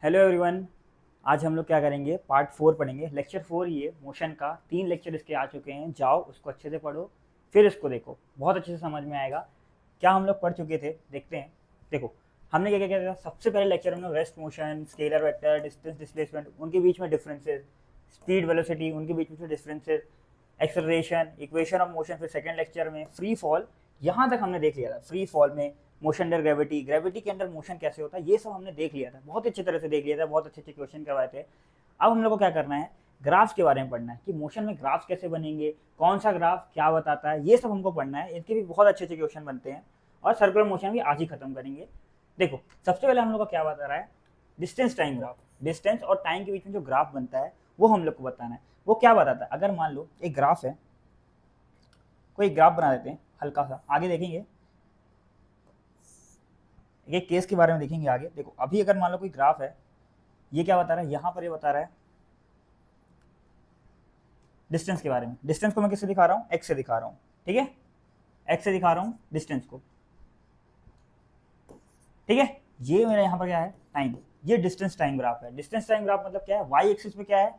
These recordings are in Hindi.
Hello everyone. आज हम लोग क्या करेंगे, पार्ट 4 पढ़ेंगे। लेक्चर 4 ये मोशन का 3 लेक्चर इसके आ चुके हैं। जाओ उसको अच्छे से पढ़ो, फिर इसको देखो, बहुत अच्छे से समझ में आएगा क्या हम लोग पढ़ चुके थे। देखते हैं। देखो हमने क्या क्या किया था। सबसे पहले लेक्चर में rest motion, scalar vector, distance, displacement, उनके बीच में डिफरेंसेस, स्पीड वेलोसिटी, उनके बीच में differences, acceleration, equation of motion. फिर सेकंड लेक्चर में फ्री फॉल, यहाँ तक हमने देख लिया था। फ्री फॉल में मोशन अंडर ग्रेविटी, ग्रेविटी के अंदर मोशन कैसे होता है, ये सब हमने देख लिया था, बहुत अच्छी तरह से देख लिया था, बहुत अच्छे अच्छे क्वेश्चन करवाए थे। अब हम लोग को क्या करना है, ग्राफ्स के बारे में पढ़ना है कि मोशन में ग्राफ्स कैसे बनेंगे, कौन सा ग्राफ क्या बताता है, ये सब हमको पढ़ना है। इनके भी बहुत अच्छे अच्छे क्वेश्चन बनते हैं और सर्कुलर मोशन भी आज ही खत्म करेंगे। देखो सबसे पहले हम लोग को क्या बता रहा है, डिस्टेंस टाइम ग्राफ। डिस्टेंस और टाइम के बीच में जो ग्राफ बनता है वो हम लोग को बताना है। वो क्या बताता है, अगर मान लो एक ग्राफ है, कोई ग्राफ बना देते हैं हल्का सा, आगे देखेंगे एक केस के बारे में देखेंगे आगे। देखो अभी अगर मान लो कोई ग्राफ है, ये क्या बता रहा है, यहाँ पर ये बता रहा है डिस्टेंस के बारे में। डिस्टेंस को मैं किससे दिखा रहा हूँ, एक्स से दिखा रहा हूँ, ठीक है, एक्स से दिखा रहा हूँ डिस्टेंस को, ठीक है। ये मेरा यहाँ पर क्या है, टाइम। ये डिस्टेंस टाइम ग्राफ है। डिस्टेंस टाइम ग्राफ मतलब क्या है, वाई एक्सिस पे क्या है,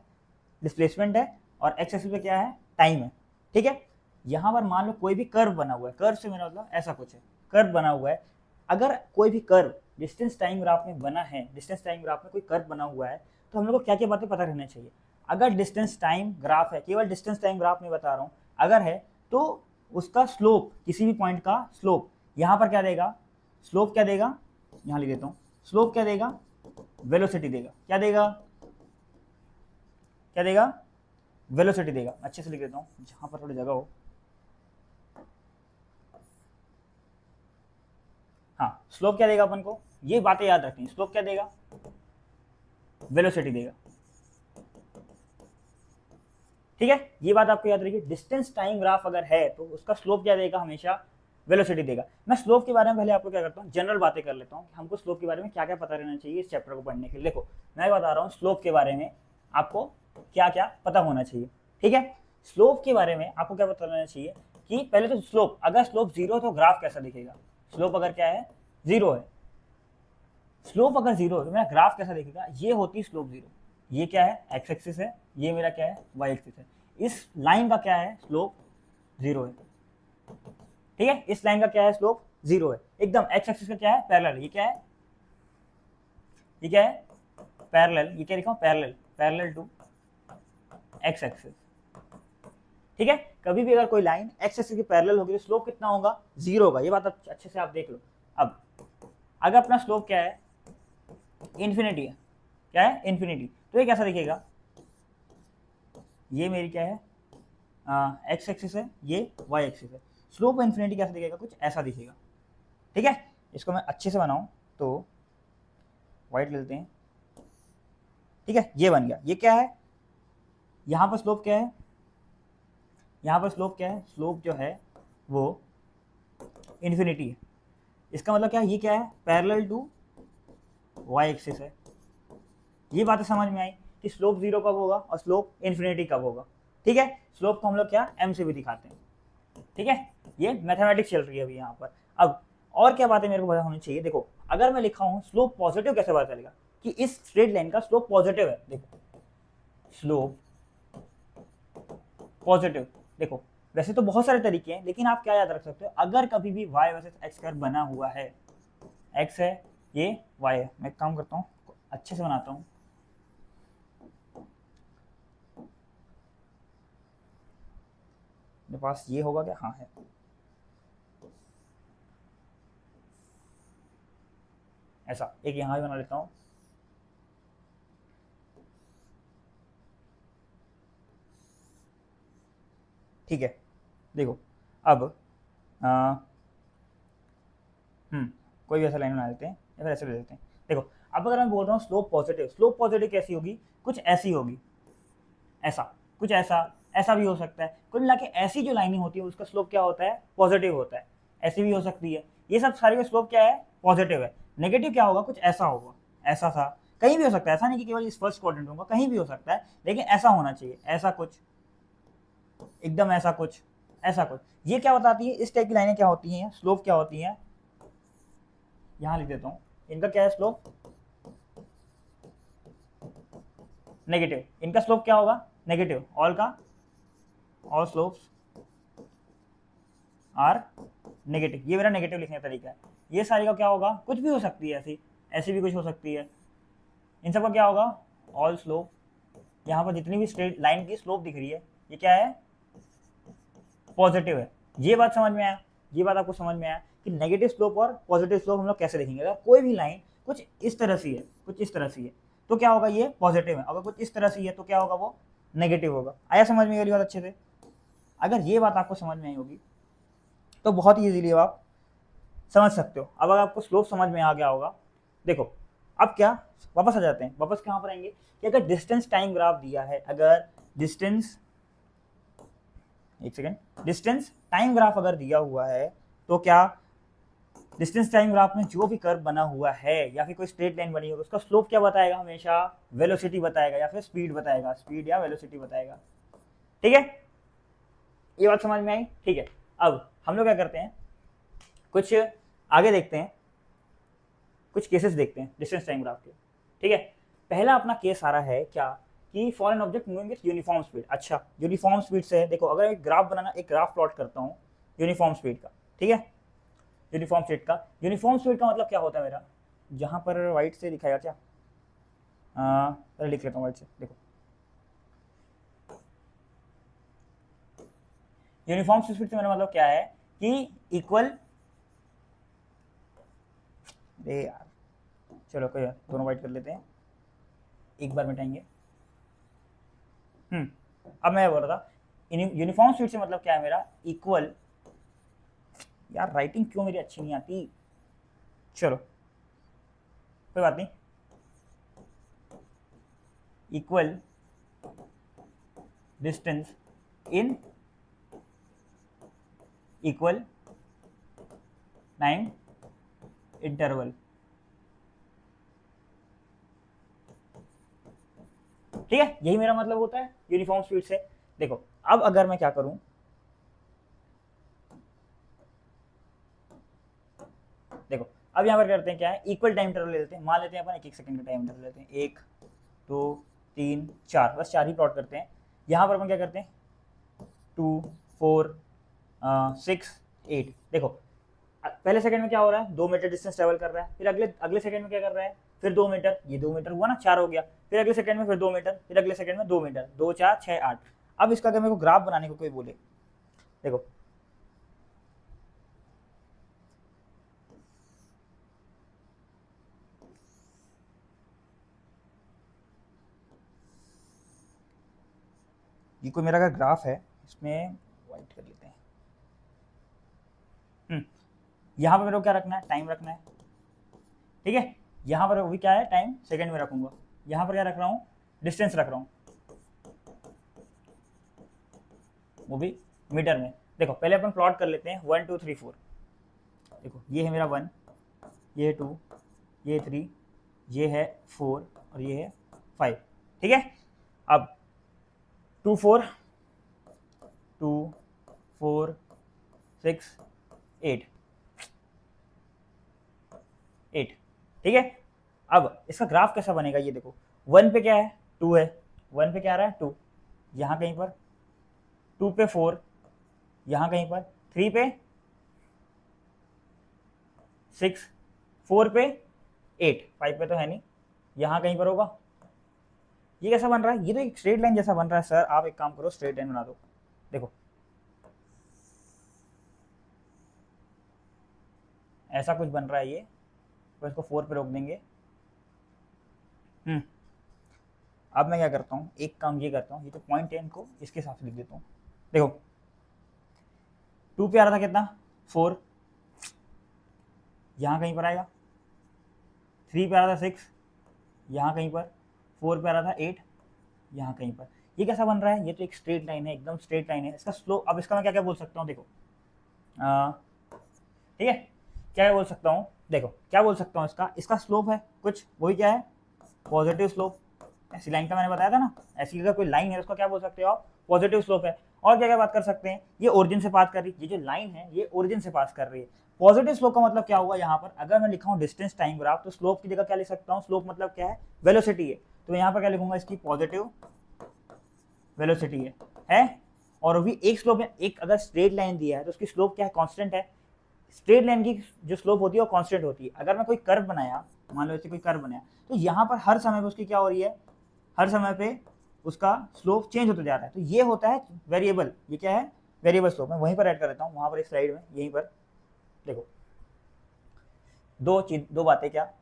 डिस्प्लेसमेंट है, और एक्स एक्सिस पे क्या है, टाइम है, ठीक है। यहाँ पर मान लो कोई भी कर्व बना हुआ है, कर्व से मेरा मतलब ऐसा कुछ है, कर्व बना हुआ है। अगर कोई भी कर्व डिस्टेंस टाइम ग्राफ में बना है, डिस्टेंस टाइम ग्राफ में कोई कर्व बना हुआ है, तो हम लोग को क्या क्या बातें पता रहना चाहिए। अगर डिस्टेंस टाइम ग्राफ है, केवल डिस्टेंस टाइम ग्राफ में बता रहा हूँ, अगर है तो उसका स्लोप, किसी भी पॉइंट का स्लोप यहाँ पर क्या देगा, स्लोप क्या देगा, यहाँ लिख देता हूँ, स्लोप क्या देगा, वेलोसिटी देगा। क्या देगा, क्या देगा, वेलोसिटी देगा। अच्छे से लिख देता हूँ जहां पर थोड़ी जगह हो। हाँ, स्लोप क्या देगा अपन को, ये बातें याद रखनी। स्लोप क्या देगा, वेलोसिटी देगा, ठीक है। ये बात आपको याद रखिए। डिस्टेंस टाइम ग्राफ अगर है तो उसका स्लोप क्या देगा, हमेशा वेलोसिटी देगा। मैं स्लोप के बारे में पहले आपको क्या करता हूँ, जनरल बातें कर लेता हूँ कि हमको स्लोप के बारे में क्या क्या पता रहना चाहिए इस चैप्टर को पढ़ने के लिए। देखो मैं बता रहा हूँ स्लोप के बारे में आपको क्या क्या पता होना चाहिए, ठीक है। स्लोप के बारे में आपको क्या पता रहना चाहिए कि पहले तो स्लोप, अगर स्लोप जीरो है तो ग्राफ कैसा दिखेगा। स्लोप अगर क्या है, जीरो है, स्लोप अगर जीरो है तो मेरा ग्राफ कैसा दिखेगा, ये होती स्लोप जीरो। ये क्या है, एक्स एक्सिस है, ये मेरा क्या है, वाई एक्सिस है। इस लाइन का क्या है, स्लोप जीरो है, ठीक है। इस लाइन का क्या है, स्लोप जीरो है एकदम। एक्स एक्सिस का क्या है, पैरेलल। ये क्या है, ये क्या है, पैरेलल। ये क्या लिखा हूं, parallel, parallel to X axis, ठीक है। कभी भी अगर कोई लाइन एक्स एक्सिस की पैरेलल होगी तो स्लोप कितना होगा, जीरो होगा। ये बात अच्छे से आप देख लो। अब अगर अपना स्लोप क्या है, इन्फिनिटी है, क्या है, इन्फिनिटी, तो ये कैसा दिखेगा, ये मेरी क्या है, एक्स एक्सिस है, ये वाई एक्सिस है। स्लोप इन्फिनिटी कैसा दिखेगा, कुछ ऐसा दिखेगा, ठीक है। इसको मैं अच्छे से बनाऊं तो वाइट ले लेते हैं, ठीक है। ये बन गया। ये क्या है, यहाँ पर स्लोप क्या है, यहाँ पर स्लोप क्या है, स्लोप जो है वो इन्फिनिटी है। इसका मतलब क्या है, ये क्या है, पैरेलल टू वाई एक्सिस है। ये बातें समझ में आई कि स्लोप जीरो कब होगा और स्लोप इन्फिनिटी कब होगा, ठीक है। स्लोप को हम लोग क्या, एम से भी दिखाते हैं, ठीक है। ये मैथमेटिक्स चल रही है अभी यहाँ पर। अब और क्या बातें मेरे को पता होनी चाहिए। देखो अगर मैं लिखा हूँ स्लोप पॉजिटिव, कैसे पता चलेगा कि इस स्ट्रेट लाइन का स्लोप पॉजिटिव है। देखो स्लोप पॉजिटिव, देखो वैसे तो बहुत सारे तरीके हैं, लेकिन आप क्या याद रख सकते हो, अगर कभी भी y वर्सेस एक्स कर्व बना हुआ है, x है, ये y है। मैं काम करता हूँ, अच्छे से बनाता हूँ। मेरे पास ये होगा क्या, हाँ है। ऐसा एक यहाँ भी बना लेता हूँ, ठीक है। देखो अब कोई भी ऐसा लाइन बना देते हैं या फिर ऐसे ले लेते हैं। देखो अब अगर मैं बोल रहा हूँ स्लोप पॉजिटिव, स्लोप पॉजिटिव कैसी होगी, कुछ ऐसी होगी, ऐसा कुछ, ऐसा ऐसा भी हो सकता है। कुल मिला के ऐसी जो लाइनिंग होती है उसका स्लोप क्या होता है, पॉजिटिव होता है। ऐसी भी हो सकती है। ये सब सारी का स्लोप क्या है, पॉजिटिव है। नेगेटिव क्या होगा, कुछ ऐसा होगा, ऐसा सा, कहीं भी हो सकता है। ऐसा नहीं कि केवल इस फर्स्ट क्वाड्रेंट होगा, कहीं भी हो सकता है, लेकिन ऐसा होना चाहिए, ऐसा कुछ, एकदम ऐसा कुछ, ऐसा कुछ। ये क्या बताती है, इस टाइप की लाइनें क्या होती हैं, स्लोप क्या होती हैं, यहाँ लिख देता हूँ। इनका क्या है, स्लोप नेगेटिव, इनका स्लोप क्या होगा नेगेटिव, ऑल का ऑल स्लोप्स आर नेगेटिव, ये मेरा नेगेटिव लिखने का तरीका है। ये सारी का क्या होगा, कुछ भी हो सकती है, ऐसी ऐसी भी कुछ हो सकती है, इन सब का क्या होगा ऑल स्लोप। यहाँ पर जितनी भी स्ट्रेट लाइन की स्लोप दिख रही है ये क्या है पॉजिटिव है। ये बात समझ में आया, ये बात आपको समझ में आया कि नेगेटिव स्लोप और पॉजिटिव स्लोप हम लोग कैसे देखेंगे। अगर कोई भी लाइन कुछ इस तरह से है, कुछ इस तरह से है, तो क्या होगा ये पॉजिटिव है, अगर कुछ इस तरह से है तो क्या होगा वो नेगेटिव होगा। आया समझ में, ये बात अच्छे से। अगर ये बात आपको समझ में आई होगी तो बहुत ही इजीली आप समझ सकते हो। अब अगर आपको स्लोप समझ में आ गया होगा, देखो अब क्या, वापस आ जाते हैं, वापस कहाँ पर आएंगे कि अगर डिस्टेंस टाइम ग्राफ दिया है, अगर डिस्टेंस, एक सेकेंड, डिस्टेंस टाइम ग्राफ अगर दिया हुआ है तो क्या डिस्टेंस टाइम ग्राफ में जो भी कर्व बना हुआ है या फिर कोई स्ट्रेट लाइन बनी होगी उसका स्लोप क्या बताएगा, हमेशा वेलोसिटी बताएगा या फिर स्पीड बताएगा, स्पीड या वेलोसिटी बताएगा। ठीक है, ये बात समझ में आई। ठीक है, अब हम लोग क्या करते हैं, कुछ आगे देखते हैं, कुछ केसेस देखते हैं डिस्टेंस टाइम ग्राफ के। ठीक है, पहला अपना केस आ रहा है क्या कि for an object moving with uniform speed. अच्छा, यूनिफॉर्म स्पीड से देखो, अगर एक ग्राफ बनाना, एक ग्राफ प्लॉट करता हूँ यूनिफॉर्म स्पीड का, ठीक है, यूनिफॉर्म स्पीड का, यूनिफॉर्म स्पीड का मतलब क्या होता है मेरा, जहाँ पर वाइट से दिखाएगा क्या, पहले लिख लेता हूँ वाइट से, देखो यूनिफॉर्म स्पीड से मेरा मतलब क्या है कि इक्वल, अरे यार चलो कोई दोनों वाइट कर लेते हैं, एक बार मिटाएंगे। अब मैं बोल रहा था यूनिफॉर्म स्पीड से मतलब क्या है मेरा, इक्वल, यार राइटिंग क्यों मेरी अच्छी नहीं आती, चलो कोई बात नहीं, equal distance in equal time interval. ठीक है, यही मेरा मतलब होता है यूनिफॉर्म स्पीड से। देखो अब अगर मैं क्या करूं, देखो अब यहां पर करते हैं क्या है, इक्वल टाइम इंटरवल ले लेते हैं, मान लेते हैं अपन 1-1 सेकंड का टाइम इंटरवल लेते हैं, 1 2 3 4, बस 4 ही प्लॉट करते हैं। यहां पर अपन क्या करते हैं 2 4 6 8, देखो पहले सेकंड में क्या हो रहा है 2 मीटर डिस्टेंस ट्रेवल कर रहा है, फिर अगले सेकंड में क्या कर रहा है, फिर 2 मीटर, ये 2 मीटर हुआ ना, 4 हो गया, फिर अगले सेकंड में फिर 2 मीटर, फिर अगले सेकंड में 2 मीटर, 2 4 6 8। अब इसका अगर मेरे को ग्राफ बनाने को कोई बोले, देखो ये कोई मेरा अगर ग्राफ है, इसमें वाइट कर लेते हैं, यहाँ पर मेरे को क्या रखना है, टाइम रखना है। ठीक है, यहाँ पर भी क्या है, टाइम सेकंड में रखूंगा, यहाँ पर क्या रख रहा हूँ, डिस्टेंस रख रहा हूँ, वो भी मीटर में। देखो पहले अपन प्लॉट कर लेते हैं 1 2 3 4, देखो ये है मेरा 1, ये है 2, ये 3, ये है 4 और ये है 5। ठीक है, अब 2 4 2 4 6 8 8। ठीक है, अब इसका ग्राफ कैसा बनेगा, ये देखो 1 पे क्या है 2 है, 1 पे क्या आ रहा है 2, यहाँ कहीं पर 2 पे 4, यहाँ कहीं पर 3 पे 6, 4 पे 8, 5 पे तो है नहीं, यहाँ कहीं पर होगा। ये कैसा बन रहा है, ये तो एक स्ट्रेट लाइन जैसा बन रहा है। सर आप एक काम करो, स्ट्रेट लाइन बना दो, देखो ऐसा कुछ बन रहा है ये, तो इसको 4 पे रोक देंगे। अब मैं क्या करता हूँ, एक काम ये करता हूँ, ये तो पॉइंट है इनको इसके हिसाब से लिख देता हूँ। देखो 2 पे आ रहा था कितना 4, यहाँ कहीं पर आएगा, 3 पे आ रहा था 6, यहाँ कहीं पर, 4 पे आ रहा था 8, यहाँ कहीं पर। ये कैसा बन रहा है, ये तो एक स्ट्रेट लाइन है, एकदम स्ट्रेट लाइन है। इसका स्लोप, अब इसका मैं क्या क्या बोल सकता हूँ, देखो ठीक है, क्या बोल सकता हूँ, देखो क्या बोल सकता हूँ, इसका स्लोप है कुछ, वही क्या है पॉजिटिव स्लोप। ऐसी लाइन का मैंने बताया था ना, ऐसी अगर कोई लाइन है उसका क्या बोल सकते हो आप, पॉजिटिव स्लोप है। और क्या क्या बात कर सकते हैं, ये ओरिजिन से पास कर रही है, ये जो लाइन है ये ओरिजिन से पास कर रही है। पॉजिटिव स्लोप का मतलब क्या हुआ, यहाँ पर अगर मैं लिखा हूँ डिस्टेंस टाइम ग्राफ, तो स्लोप की जगह क्या लिख सकता हूँ, स्लोप मतलब क्या है वेलोसिटी है। तो यहाँ पर क्या लिखूंगा, इसकी पॉजिटिव वेलोसिटी है। और वो भी एक स्लोप है, एक अगर स्ट्रेट लाइन दिया है तो उसकी स्लोप क्या है, कांस्टेंट है। स्ट्रेट लाइन की जो स्लोप होती है वो कांस्टेंट होती है। अगर मैं कोई कर्व बनाया, मान लो ऐसे कोई कर्व बनाया, तो यहाँ पर हर समय पे उसकी क्या हो रही है, हर समय पे उसका स्लोप चेंज होता जा रहा है। तो ये होता है वेरिएबल, ये क्या है, वेरिएबल स्लोप। मैं वहीं पर ऐड कर देता हूँ, वहां पर इस स्लाइड में, यहीं पर देखो दो बातें क्या,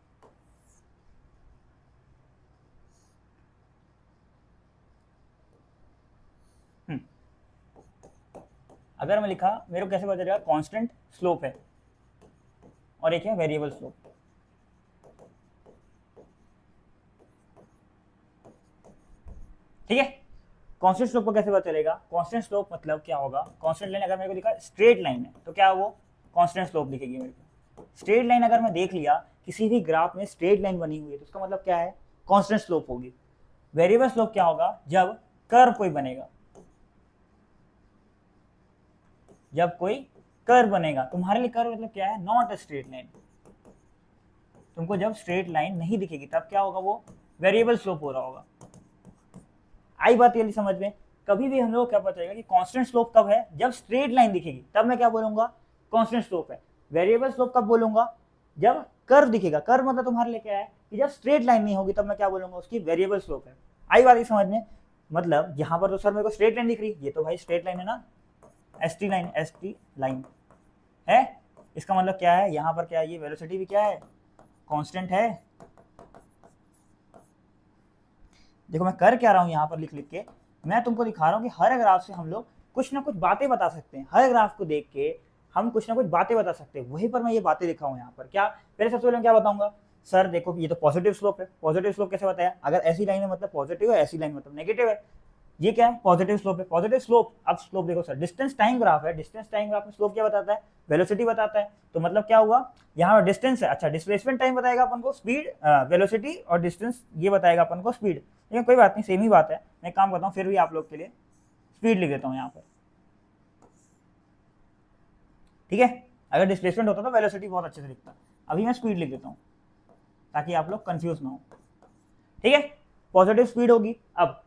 अगर मैं लिखा, मेरे को कैसे पता चलेगा, कांस्टेंट स्लोप है और एक है वेरिएबल स्लोप। ठीक है, कांस्टेंट स्लोप को कैसे पता चलेगा, कांस्टेंट स्लोप मतलब क्या होगा, कांस्टेंट लाइन अगर मेरे को दिखा स्ट्रेट लाइन है तो क्या वो कांस्टेंट स्लोप दिखेगी मेरे को। स्ट्रेट लाइन अगर मैं देख लिया किसी भी ग्राफ में स्ट्रेट लाइन बनी हुई है तो उसका मतलब क्या है, कांस्टेंट स्लोप होगी। वेरिएबल स्लोप क्या होगा, जब कर्व कोई बनेगा, जब कोई कर्व बनेगा। तुम्हारे लिए कर्व मतलब क्या है, नॉट अ स्ट्रेट लाइन। तुमको जब स्ट्रेट लाइन नहीं दिखेगी तब क्या होगा, वो वेरिएबल स्लोप हो रहा होगा। आई बात ये समझ में। कभी भी हम लोग क्या पता चलेगा कि कांस्टेंट स्लोप कब है, जब स्ट्रेट लाइन दिखेगी तब मैं क्या बोलूंगा, कांस्टेंट स्लोप है। वेरिएबल स्लोप कब बोलूंगा, जब कर्व दिखेगा। कर्व मतलब तुम्हारे लिए क्या है कि जब स्ट्रेट लाइन नहीं होगी तब मैं क्या बोलूंगा, उसकी वेरिएबल स्लोप है। आई बात ये समझ में। मतलब यहाँ पर तो सर मेरे को स्ट्रेट लाइन दिख रही, ये तो भाई स्ट्रेट लाइन है ना, एसटी लाइन है। इसका मतलब क्या है, यहाँ पर क्या है, ये वेलोसिटी भी क्या है, कांस्टेंट है। देखो मैं कर क्या रहा हूँ यहाँ पर लिख लिख के, मैं तुमको दिखा रहा हूँ कि हर ग्राफ से हम लोग कुछ ना कुछ बातें बता सकते हैं। हर ग्राफ को देख के हम कुछ ना कुछ बातें बता सकते हैं। वहीं पर मैं ये बातें लिखा हूँ यहाँ पर। क्या, पहले सबसे पहले क्या बताऊंगा, सर देखो ये तो पॉजिटिव स्लोप है। पॉजिटिव स्लोप कैसे बताया, अगर ऐसी लाइन है मतलब पॉजिटिव है, ऐसी लाइन मतलब नेगेटिव है। ये क्या है, पॉजिटिव स्लोप है। पॉजिटिव स्लोप, अब स्लोप देखो सर, डिस्टेंस टाइम ग्राफ है। डिस्टेंस टाइम ग्राफ में स्लोप क्या बताता है, वेलोसिटी बताता है। तो मतलब क्या हुआ, यहाँ पर डिस्टेंस है, अच्छा डिस्प्लेसमेंट टाइम बताएगा अपन को स्पीड, वेलोसिटी, और डिस्टेंस ये बताएगा अपन को स्पीड। लेकिन कोई बात नहीं, सेम ही बात है। मैं काम करता हूँ फिर भी आप लोग के लिए स्पीड लिख देता हूँ यहाँ पर। ठीक है, अगर डिस्प्लेसमेंट होता तो वेलोसिटी बहुत अच्छे से लिखता, अभी मैं स्पीड लिख देता हूँ ताकि आप लोग कंफ्यूज ना हो। ठीक है, पॉजिटिव स्पीड होगी। अब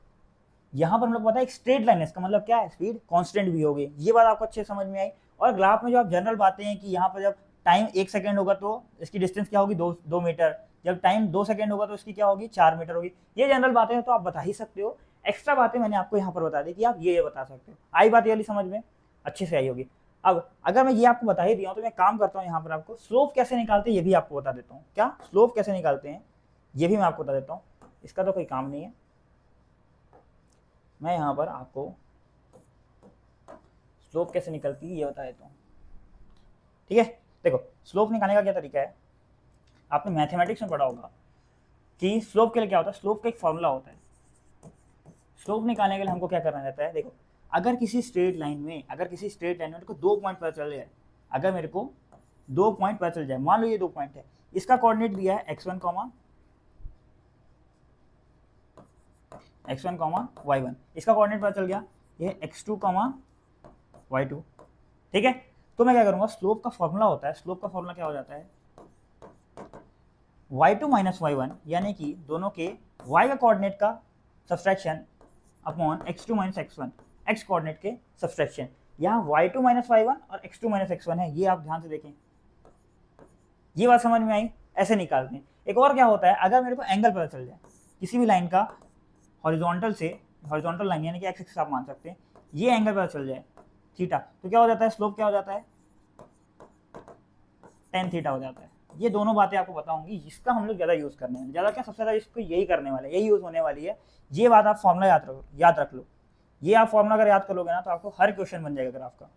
यहाँ पर हम लोग पता है एक स्ट्रेट लाइन है, इसका मतलब क्या है, स्पीड कांस्टेंट भी होगी। ये बात आपको अच्छे समझ में आई। और ग्राफ में जो आप जनरल बातें हैं कि यहाँ पर जब टाइम 1 सेकेंड होगा तो इसकी डिस्टेंस क्या होगी, 2 मीटर। जब टाइम 2 सेकेंड होगा तो इसकी क्या होगी, 4 मीटर होगी। ये जनरल बातें हैं तो आप बता ही सकते हो। एक्स्ट्रा बातें मैंने आपको यहाँ पर बता दी कि आप ये बता सकते हो। आई बात ये वाली समझ में अच्छे से आई होगी। अब अगर मैं ये आपको बता ही दिया हूँ तो मैं काम करता हूँ यहाँ पर आपको स्लोप कैसे निकालते हैं ये भी आपको बता देता हूँ। क्या, स्लोप कैसे निकालते हैं ये भी मैं आपको बता देता हूँ। इसका तो कोई काम नहीं है, मैं यहाँ पर आपको स्लोप कैसे निकलती है ये बता देता हूँ। ठीक है, देखो स्लोप निकालने का क्या तरीका है, आपने मैथमेटिक्स में पढ़ा होगा कि स्लोप के लिए क्या होता है, स्लोप का एक फॉर्मूला होता है। स्लोप निकालने के लिए हमको क्या करना रहता है, देखो अगर किसी स्ट्रेट लाइन में मेरे को 2 पॉइंट पता चल जाए, अगर मेरे को 2 पॉइंट पता चल जाए, मान लो ये 2 पॉइंट है, इसका कोऑर्डिनेट दिया है x1, y1, इसका कोऑर्डिनेट पता चल गया, ये x2, y2। ठीक है, तो मैं क्या करूंगा, स्लोप का फॉर्मूला होता है, स्लोप का फॉर्मूला क्या हो जाता है, y2 माइनस y1, यानी कि दोनों के y का कोऑर्डिनेट का subtraction upon x2 minus x1, x coordinate के सब्सट्रैक्शन। यहाँ y2 माइनस y1 और x2 माइनस x1 है, ये आप ध्यान से देखें। ये बात समझ में आई, ऐसे निकालते हैं। एक और क्या होता है, अगर मेरे को एंगल पता चल जाए किसी भी लाइन का, हॉरिजॉन्टल लाइन यानी कि एक्स एक्सिस आप मान सकते हैं, ये एंगल पता चल जाए थीटा, तो क्या हो जाता है, स्लोप क्या हो जाता है, tan थीटा हो जाता है। ये दोनों बातें आपको बताऊंगी, जिसका हम लोग ज़्यादा यूज़ करने वाले, ज़्यादा क्या, सबसे ज़्यादा इसको यही करने वाले, यही यूज़ होने वाली है। ये बात आप फॉर्मूला याद रख लो। ये आप फॉर्मूला अगर याद कर लोगे ना तो आपको हर क्वेश्चन बन जाएगा ग्राफ का।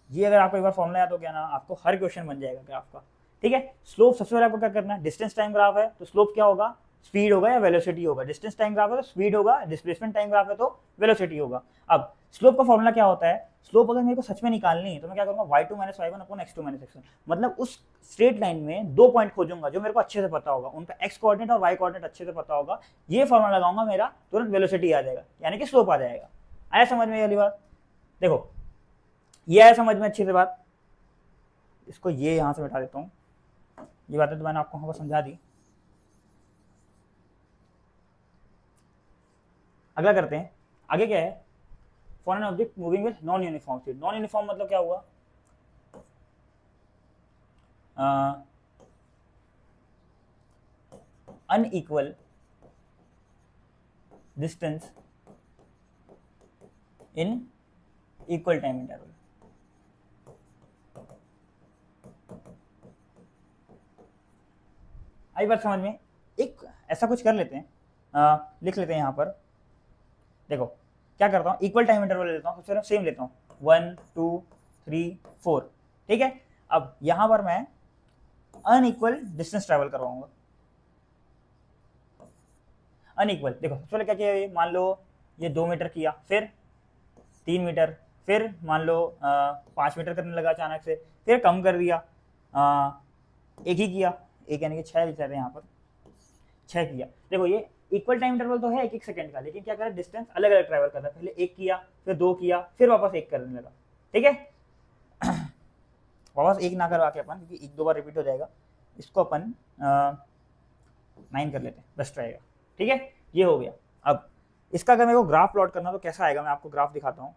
ये अगर आपको एक बार फॉर्मूला याद हो गया ना, आपको हर क्वेश्चन बन जाएगा ग्राफ का। ठीक है, स्लोप सबसे पहले आपको क्या करना है, डिस्टेंस टाइम ग्राफ है तो स्लोप क्या होगा, स्पीड होगा या वेलोसिटी होगा। डिस्टेंस टाइम ग्राफ है तो स्पीड होगा, डिस्प्लेसमेंट टाइम ग्राफ है तो वेलोसिटी होगा। अब स्लोप का फॉर्मूला क्या होता है, स्लोप अगर मेरे को सच में निकालनी है तो मैं क्या करूंगा, y2 minus y1 upon x2 minus x1, मतलब उस स्ट्रेट लाइन में 2 पॉइंट खोजूंगा जो मेरे को अच्छे से पता होगा, उनका x कोऑर्डिनेट और y कोऑर्डिनेट अच्छे से पता होगा। ये फॉर्मूला लगाऊंगा, मेरा तुरंत वेलोसिटी आ जाएगा, यानी कि स्लोप आ जाएगा। आया समझ में ये वाली बात, देखो ये आया समझ में अच्छी से बात। इसको ये यहाँ से मिटा देता हूँ, ये बातें तो मैंने आपको वहाँ पर समझा दी। अगला करते हैं, आगे क्या है, for an object moving with non uniform speed. Non uniform मतलब क्या हुआ, unequal distance in equal time interval. आई बात समझ में। एक ऐसा कुछ कर लेते हैं, लिख लेते हैं यहाँ पर, देखो क्या करता हूँ, इक्वल टाइम इंटरवल लेता हूँ, सबसे सेम लेता हूँ 1 2 3 4, ठीक है। अब यहाँ पर मैं अनइक्वल डिस्टेंस ट्रैवल करवाऊंगा। अनइक्वल, देखो सबसे पहले क्या किया, ये मान लो ये 2 मीटर किया, फिर 3 मीटर, फिर मान लो 5 मीटर करने लगा अचानक से, फिर कम कर दिया, एक ही किया, एक यानी कि 6 लिख रहे हैं यहाँ पर, 6 किया। देखो ये इक्वल टाइम इंटरवल तो है 1-1 सेकंड का, लेकिन क्या कर रहा है, डिस्टेंस अलग अलग ट्रैवल कर रहा है। पहले 1 किया, फिर 2 किया, फिर वापस 1 करने लगा, ठीक है। वापस 1 ना करवा के अपन, क्योंकि 1-2 बार रिपीट हो जाएगा, इसको अपन 9 कर लेते हैं, बेस्ट रहेगा, ठीक है। ये हो गया। अब इसका अगर मेरे को ग्राफ प्लॉट करना तो कैसा आएगा, मैं आपको ग्राफ दिखाता हूँ।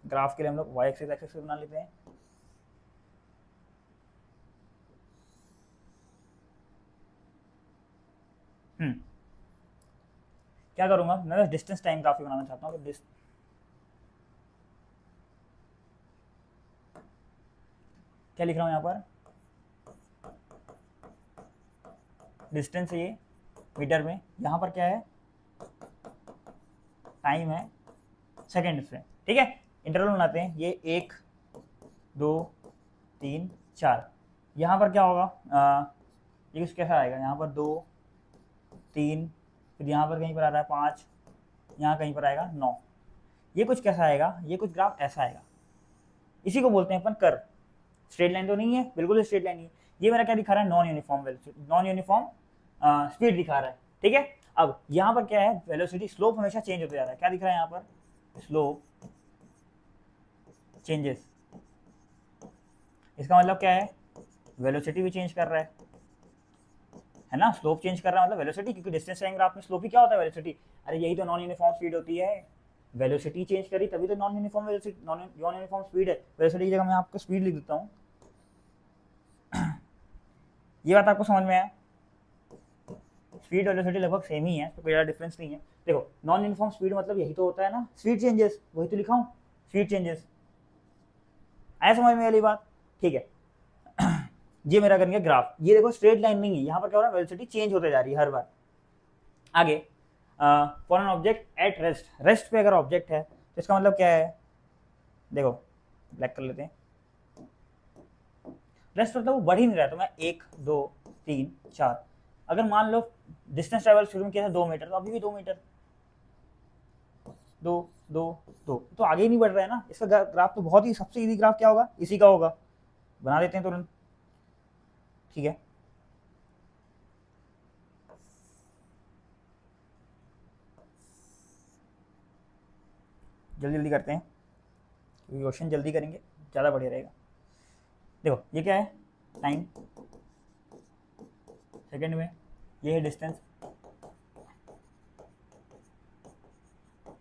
ग्राफ के लिए हम लोग वाई एक्सिस एक्सिस बना लेते हैं। क्या करूंगा मैं, बस डिस्टेंस टाइम ग्राफ बनाना चाहता हूँ। क्या लिख रहा हूँ यहाँ पर, डिस्टेंस है ये मीटर में, यहाँ पर क्या है, टाइम है सेकेंड्स में, ठीक है। इंटरवल बनाते हैं, ये 1 2 3 4, यहाँ पर क्या होगा, ये कुछ कैसा आएगा, यहाँ पर 2 3, फिर यहाँ पर कहीं पर आ रहा है 5, यहाँ कहीं पर आएगा 9, ये कुछ कैसा आएगा, ये कुछ ग्राफ ऐसा आएगा। इसी को बोलते हैं अपन कर्व। स्ट्रेट लाइन तो नहीं है, बिल्कुल स्ट्रेट लाइन नहीं है। ये मेरा क्या दिखा रहा है, non uniform velocity, non uniform speed दिखा रहा है, ठीक है। अब यहाँ पर क्या है, वेलोसिटी स्लोप हमेशा चेंज होते जा रहा है। क्या दिख रहा है यहाँ पर, स्लोप चेंजेस, इसका मतलब क्या है, वेलोसिटी भी चेंज कर रहा है ना। स्लोप चेंज कर रहा है मतलब वेलोसिटी, क्योंकि डिस्टेंस टाइम ग्राफ में स्लोप ही क्या होता है, वेलोसिटी। अरे यही तो नॉन यूनिफॉर्म स्पीड होती है, वेलोसिटी चेंज करी तभी तो non uniform velocity, non uniform speed है। वेलोसिटी की जगह मैं आपको स्पीड लिख देता हूँ। ये बात आपको समझ में आया, स्पीड वेलोसिटी लगभग सेम ही है, तो कोई ज़्यादा डिफरेंस नहीं है। देखो नॉन यूनिफॉर्म स्पीड मतलब यही तो होता है ना, स्पीड चेंजेस, वही तो लिखा हूँ, स्पीड चेंजेस। आया समझ में वाली बात, ठीक है। ये मेरा करेंगे ग्राफ, ये देखो स्ट्रेट लाइन नहीं है, यहाँ पर क्या हो रहा है, वेलोसिटी चेंज होते जा रही है हर बार। आगे for an object at rest, rest पे अगर ऑब्जेक्ट है तो इसका मतलब क्या है, देखो ब्लैक कर लेते हैं। रेस्ट मतलब वो बढ़ ही नहीं रहा है, तो मैं 1 2 3 4, अगर मान लो डिस्टेंस ट्रेवल शुरू में किया था 2 मीटर, तो अभी भी 2 मीटर, 2 2 2, तो आगे ही नहीं बढ़ रहा है ना। इसका ग्राफ तो बहुत ही सबसे इजी ग्राफ क्या होगा, इसी का होगा, बना देते हैं तुरंत, ठीक है। जल्दी जल्दी करते हैं, क्योंकि क्वेश्चन जल्दी करेंगे ज़्यादा बढ़िया रहेगा। देखो ये क्या है, टाइम सेकेंड में, ये है डिस्टेंस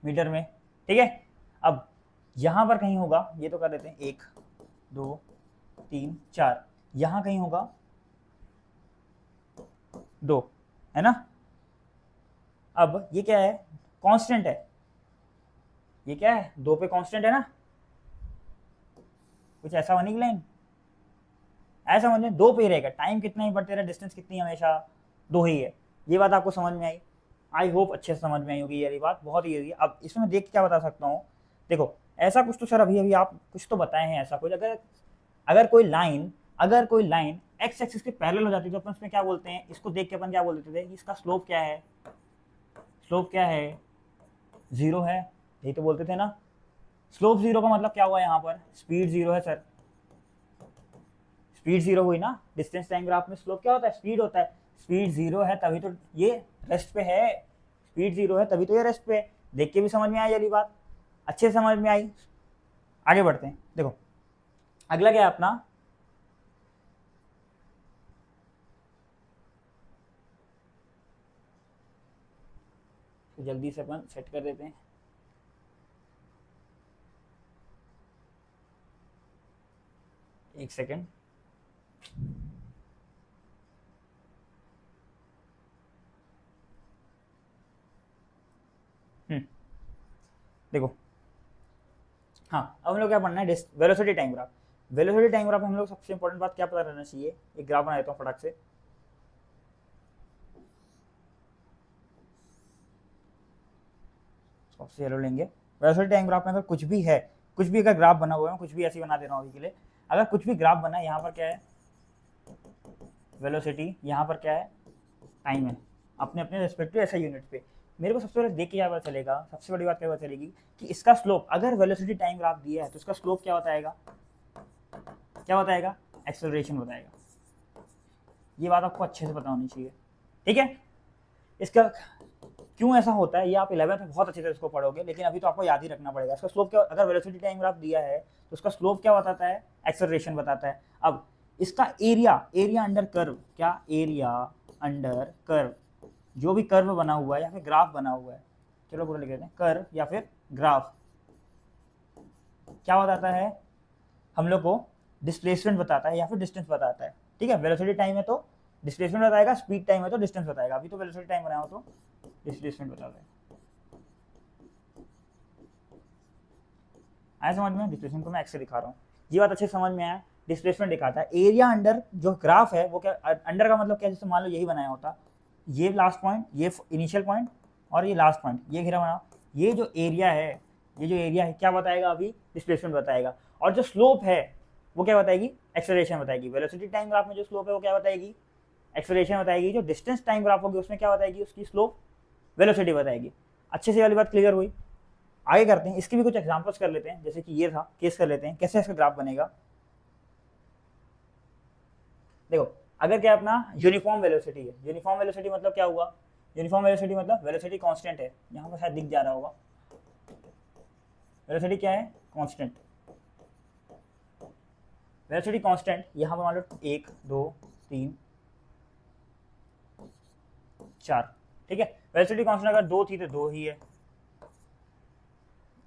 मीटर में, ठीक है। अब यहाँ पर कहीं होगा, ये तो कर देते हैं 1 2 3 4, यहाँ कहीं होगा 2, है ना। अब ये क्या है, कांस्टेंट है, ये क्या है 2 पे कांस्टेंट है ना, कुछ ऐसा बनी लाइन, ऐसा समझ में 2 पे ही रहेगा, टाइम कितना ही बढ़ते रहे, डिस्टेंस कितनी हमेशा 2 ही है। ये बात आपको समझ में आई, आई होप अच्छे से समझ में आई होगी, ये बात बहुत ईजी है। अब इसमें मैं देख के क्या बता सकता हूँ, देखो ऐसा कुछ तो सर अभी अभी आप कुछ तो बताए हैं ऐसा कुछ, अगर कोई लाइन एक्स एक्सिस के पैरेलल हो जाती है तो अपन उसमें क्या बोलते हैं, इसको देख के अपन क्या बोल देते थे, इसका स्लोप क्या है, स्लोप क्या है, 0 है, यही तो बोलते थे ना। स्लोप 0 का मतलब क्या हुआ, यहाँ पर स्पीड 0 है सर, स्पीड 0 हुई ना। डिस्टेंस टाइम ग्राफ में स्लोप क्या होता है, स्पीड होता है, स्पीड 0 है तभी तो ये रेस्ट पे है, स्पीड 0 है तभी तो ये रेस्ट पे है। देख के भी समझ में आई वाली बात, अच्छे से समझ में आई। आगे बढ़ते हैं, देखो अगला क्या है अपना, तो जल्दी से अपन सेट कर देते हैं। एक सेकेंड। देखो, हाँ अब हम लोग क्या पढ़ना है, velocity time graph. Velocity time graph में हम लोग सबसे इंपॉर्टेंट बात क्या पता रहना चाहिए, एक ग्राफ बना देता हूँ फटाक से। सबसे येलो लेंगे। वेलोसिटी टाइम ग्राफ में अगर कुछ भी है, कुछ भी अगर ग्राफ बना हुआ है, कुछ भी ऐसे बना दे रहा हूँ अभी के लिए, अगर कुछ भी ग्राफ बना है, यहाँ पर क्या है वेलोसिटी, यहाँ पर क्या है टाइम है, अपने अपने रेस्पेक्टिव ऐसा यूनिट पे। मेरे को सबसे पहले देख के क्या पता चलेगा, सबसे बड़ी बात क्या पता चलेगी कि इसका स्लोप, अगर वेलोसिटी टाइम ग्राफ दिया है तो इसका स्लोप क्या बताएगा, क्या बताएगा, एक्सेलरेशन बताएगा। ये बात आपको अच्छे से पता होनी चाहिए, ठीक है। इसका क्यों ऐसा होता है ये आप 11th में बहुत अच्छे से इसको पढ़ोगे, लेकिन अभी तो आपको याद ही रखना पड़ेगा। इसका स्लोप क्या, अगर वेलोसिटी टाइम ग्राफ दिया है तो उसका स्लोप क्या बताता है, एक्सेलरेशन बताता है। अब इसका एरिया, एरिया अंडर कर्व, क्या एरिया अंडर कर्व, जो भी कर्व बना हुआ है या फिर ग्राफ बना हुआ है, चलो पूरा लिख देते हैं, कर्व या फिर ग्राफ, क्या बताता है हम लोग को, डिस्प्लेसमेंट बताता है या फिर डिस्टेंस बताता है, ठीक है। वेलोसिटी टाइम है तो डिस्प्लेसमेंट बताएगा, स्पीड टाइम है तो डिस्टेंस बताएगा। अभी तो वेलोसिटी टाइम बनाया हो तो डिस्प्लेसमेंट बताता है। आया समझ में, डिस्प्लेसमेंट को मैं एक्स से दिखा रहा हूँ, ये बात अच्छे समझ में आया। डिस्प्लेसमेंट दिखाता है, एरिया अंडर जो ग्राफ है वो क्या, अंडर का मतलब क्या, जैसे मान लो यही बनाया होता, ये लास्ट पॉइंट, ये इनिशियल पॉइंट और ये लास्ट पॉइंट, ये घेरा बना, ये जो एरिया है, ये जो एरिया है क्या बताएगा, अभी डिस्प्लेसमेंट बताएगा। और जो स्लोप है वो क्या बताएगी, एक्सेलरेशन बताएगी। वेलोसिटी टाइम ग्राफ में जो स्लोप है वो क्या बताएगी, एक्सेलरेशन बताएगी। जो डिस्टेंस टाइम ग्राफ होगी उसमें क्या बताएगी, उसकी स्लोप वेलोसिटी बताएगी। अच्छे से वाली बात क्लियर हुई। आगे करते हैं, इसके भी कुछ एग्जांपल्स कर लेते हैं, जैसे कि ये था केस कर लेते हैं, कैसे इसका ग्राफ बनेगा। देखो, अगर क्या अपना यूनिफॉर्म वेलोसिटी है, यूनिफॉर्म वेलोसिटी मतलब क्या हुआ, यूनिफॉर्म वेलोसिटी मतलब वेलोसिटी कांस्टेंट है, यहाँ पर शायद दिख जा रहा होगा, वेलोसिटी क्या है, कांस्टेंट। वेलोसिटी कांस्टेंट यहाँ पर मान लो 1 2 3 4, ठीक है। वेलोसिटी कांस्टेंट अगर 2 थी तो 2 ही है।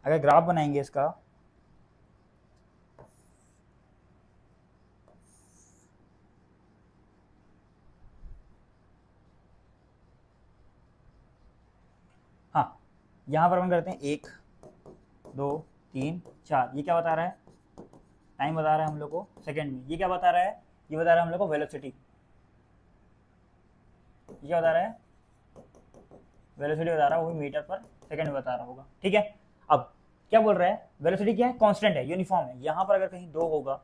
अगर ग्राफ बनाएंगे इसका, हाँ यहाँ पर हम करते हैं 1 2 3 4, ये क्या बता रहा है, टाइम बता रहा है हम लोग को सेकंड में। ये क्या बता रहा है, ये बता रहा है हम लोग को वेलोसिटी, ये क्या बता रहा है, वेलोसिटी बता रहा है, वो भी मीटर पर सेकंड में बता रहा होगा, ठीक है। अब क्या बोल रहा है, वेलोसिटी क्या है, कांस्टेंट है, यूनिफॉर्म है। यहाँ पर अगर कहीं 2 होगा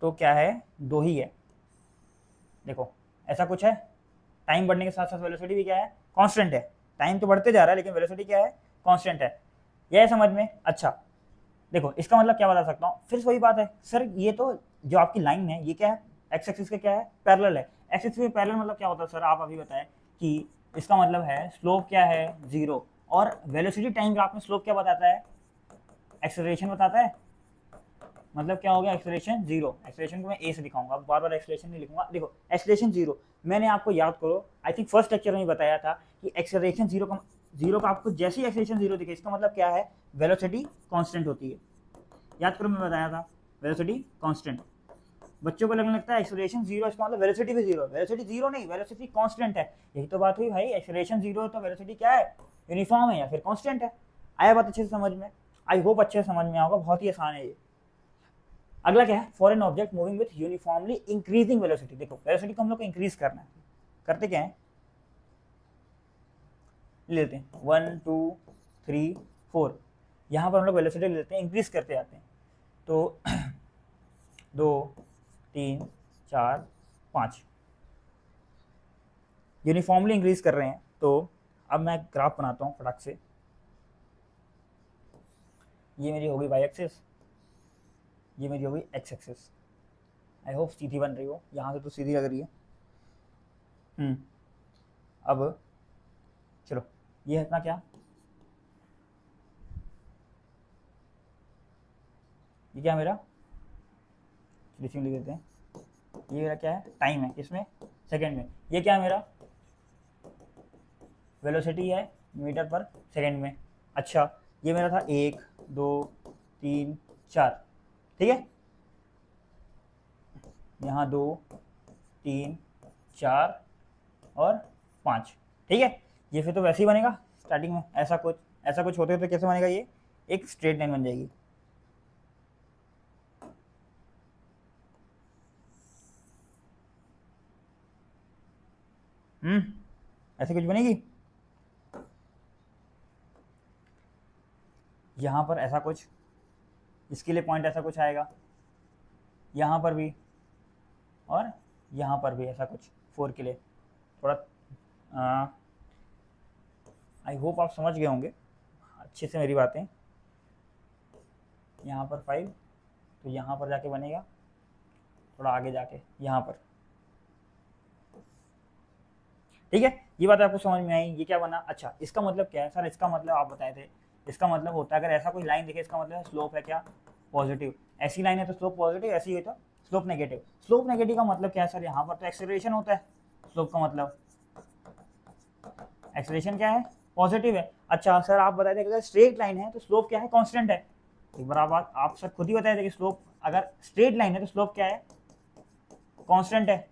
तो क्या है, 2 ही है। देखो ऐसा कुछ है, टाइम बढ़ने के साथ साथ वेलोसिटी भी क्या है, कांस्टेंट है। टाइम तो बढ़ते जा रहा है लेकिन वेलोसिटी क्या है, कांस्टेंट है। यह समझ में, अच्छा देखो इसका मतलब क्या बता सकता हूँ, फिर वही बात है सर, ये तो जो आपकी लाइन है ये क्या है, एक्स एक्सिस का क्या है, पैरेलल है। एक्स एक्सिस के पैरेलल मतलब क्या होता है सर, आप अभी बताएं कि इसका मतलब है स्लोप क्या है, 0। और वेलोसिटी टाइम ग्राफ में स्लोप क्या बताता है, एक्सेलरेशन बताता है। मतलब क्या हो गया, एक्सेलरेशन 0। एक्सेलरेशन को मैं ए से दिखाऊंगा, बार बार एक्सेलरेशन नहीं लिखूंगा। देखो एक्सेलरेशन 0, मैंने आपको याद करो आई थिंक फर्स्ट लेक्चर में बताया था कि एक्सेलरेशन 0 का आपको जैसे ही एक्सेलरेशन 0 दिखे इसका मतलब क्या है, वेलोसिटी कांस्टेंट होती है। याद करो मैं बताया था, वेलोसिटी कांस्टेंट। बच्चों को लगने लगता है एक्सेलरेशन 0 इसका मतलब वेलोसिटी भी 0, वेलोसिटी 0 नहीं, वेलोसिटी कांस्टेंट है। यही तो बात हुई भाई, एक्सेलरेशन 0 है तो वेलोसिटी क्या है, यूनिफॉर्म है या फिर कांस्टेंट है। आया बात अच्छे से समझ में, आई होप अच्छे से समझ में आएगा, बहुत ही आसान है ये। अगला क्या है, for an object moving with uniformly increasing velocity. देखो वेलोसिटी को हम लोग को इंक्रीज करना है, करते क्या है, लेते हैं 1 2 3 4, यहाँ पर हम लोग वेलोसिटी लेते हैं, इंक्रीज करते जाते हैं। तो 2 3 4 5 यूनिफॉर्मली इंक्रीज कर रहे हैं। तो अब मैं ग्राफ बनाता हूँ फटाक से। ये मेरी होगी वाई एक्सिस, ये मेरी होगी एक्स एक्सिस। आई होप सीधी बन रही हो, यहाँ से तो सीधी लग रही है। अब चलो ये है इतना, क्या ये क्या मेरा डिस्टेंस लिख देते हैं। ये मेरा क्या है, टाइम है, किसमें, सेकंड में। ये क्या है मेरा, वेलोसिटी है मीटर पर सेकंड में। अच्छा, ये मेरा था 1 2 3 4, ठीक है, यहाँ 2 3 4 और 5, ठीक है। ये फिर तो वैसे ही बनेगा स्टार्टिंग में, ऐसा कुछ होते तो कैसे बनेगा, ये एक स्ट्रेट लाइन बन जाएगी। ऐसे कुछ बनेगी। यहाँ पर ऐसा कुछ, इसके लिए पॉइंट ऐसा कुछ आएगा, यहाँ पर भी और यहाँ पर भी ऐसा कुछ 4 के लिए। थोड़ा आई होप आप समझ गए होंगे अच्छे से मेरी बातें। यहाँ पर 5, तो यहाँ पर जाके बनेगा, थोड़ा आगे जाके यहाँ पर, ठीक है। ये बात आपको समझ में आई, ये क्या बना। अच्छा, इसका मतलब क्या है सर, इसका मतलब आप बताए थे, इसका मतलब होता है अगर ऐसा कोई लाइन दिखे, इसका मतलब स्लोप है क्या, पॉजिटिव। ऐसी लाइन है तो स्लोप पॉजिटिव, ऐसी है तो स्लोप नेगेटिव। स्लोप नेगेटिव का मतलब क्या है सर, यहाँ पर तो एक्सेलरेशन होता है, स्लोप का मतलब एक्सेलरेशन क्या है, पॉजिटिव है। अच्छा सर, आप बताए थे अगर स्ट्रेट लाइन है तो स्लोप क्या है, कांस्टेंट है। एक बार आप सर खुद ही बताए थे कि स्लोप अगर स्ट्रेट लाइन है तो स्लोप क्या है, कांस्टेंट है।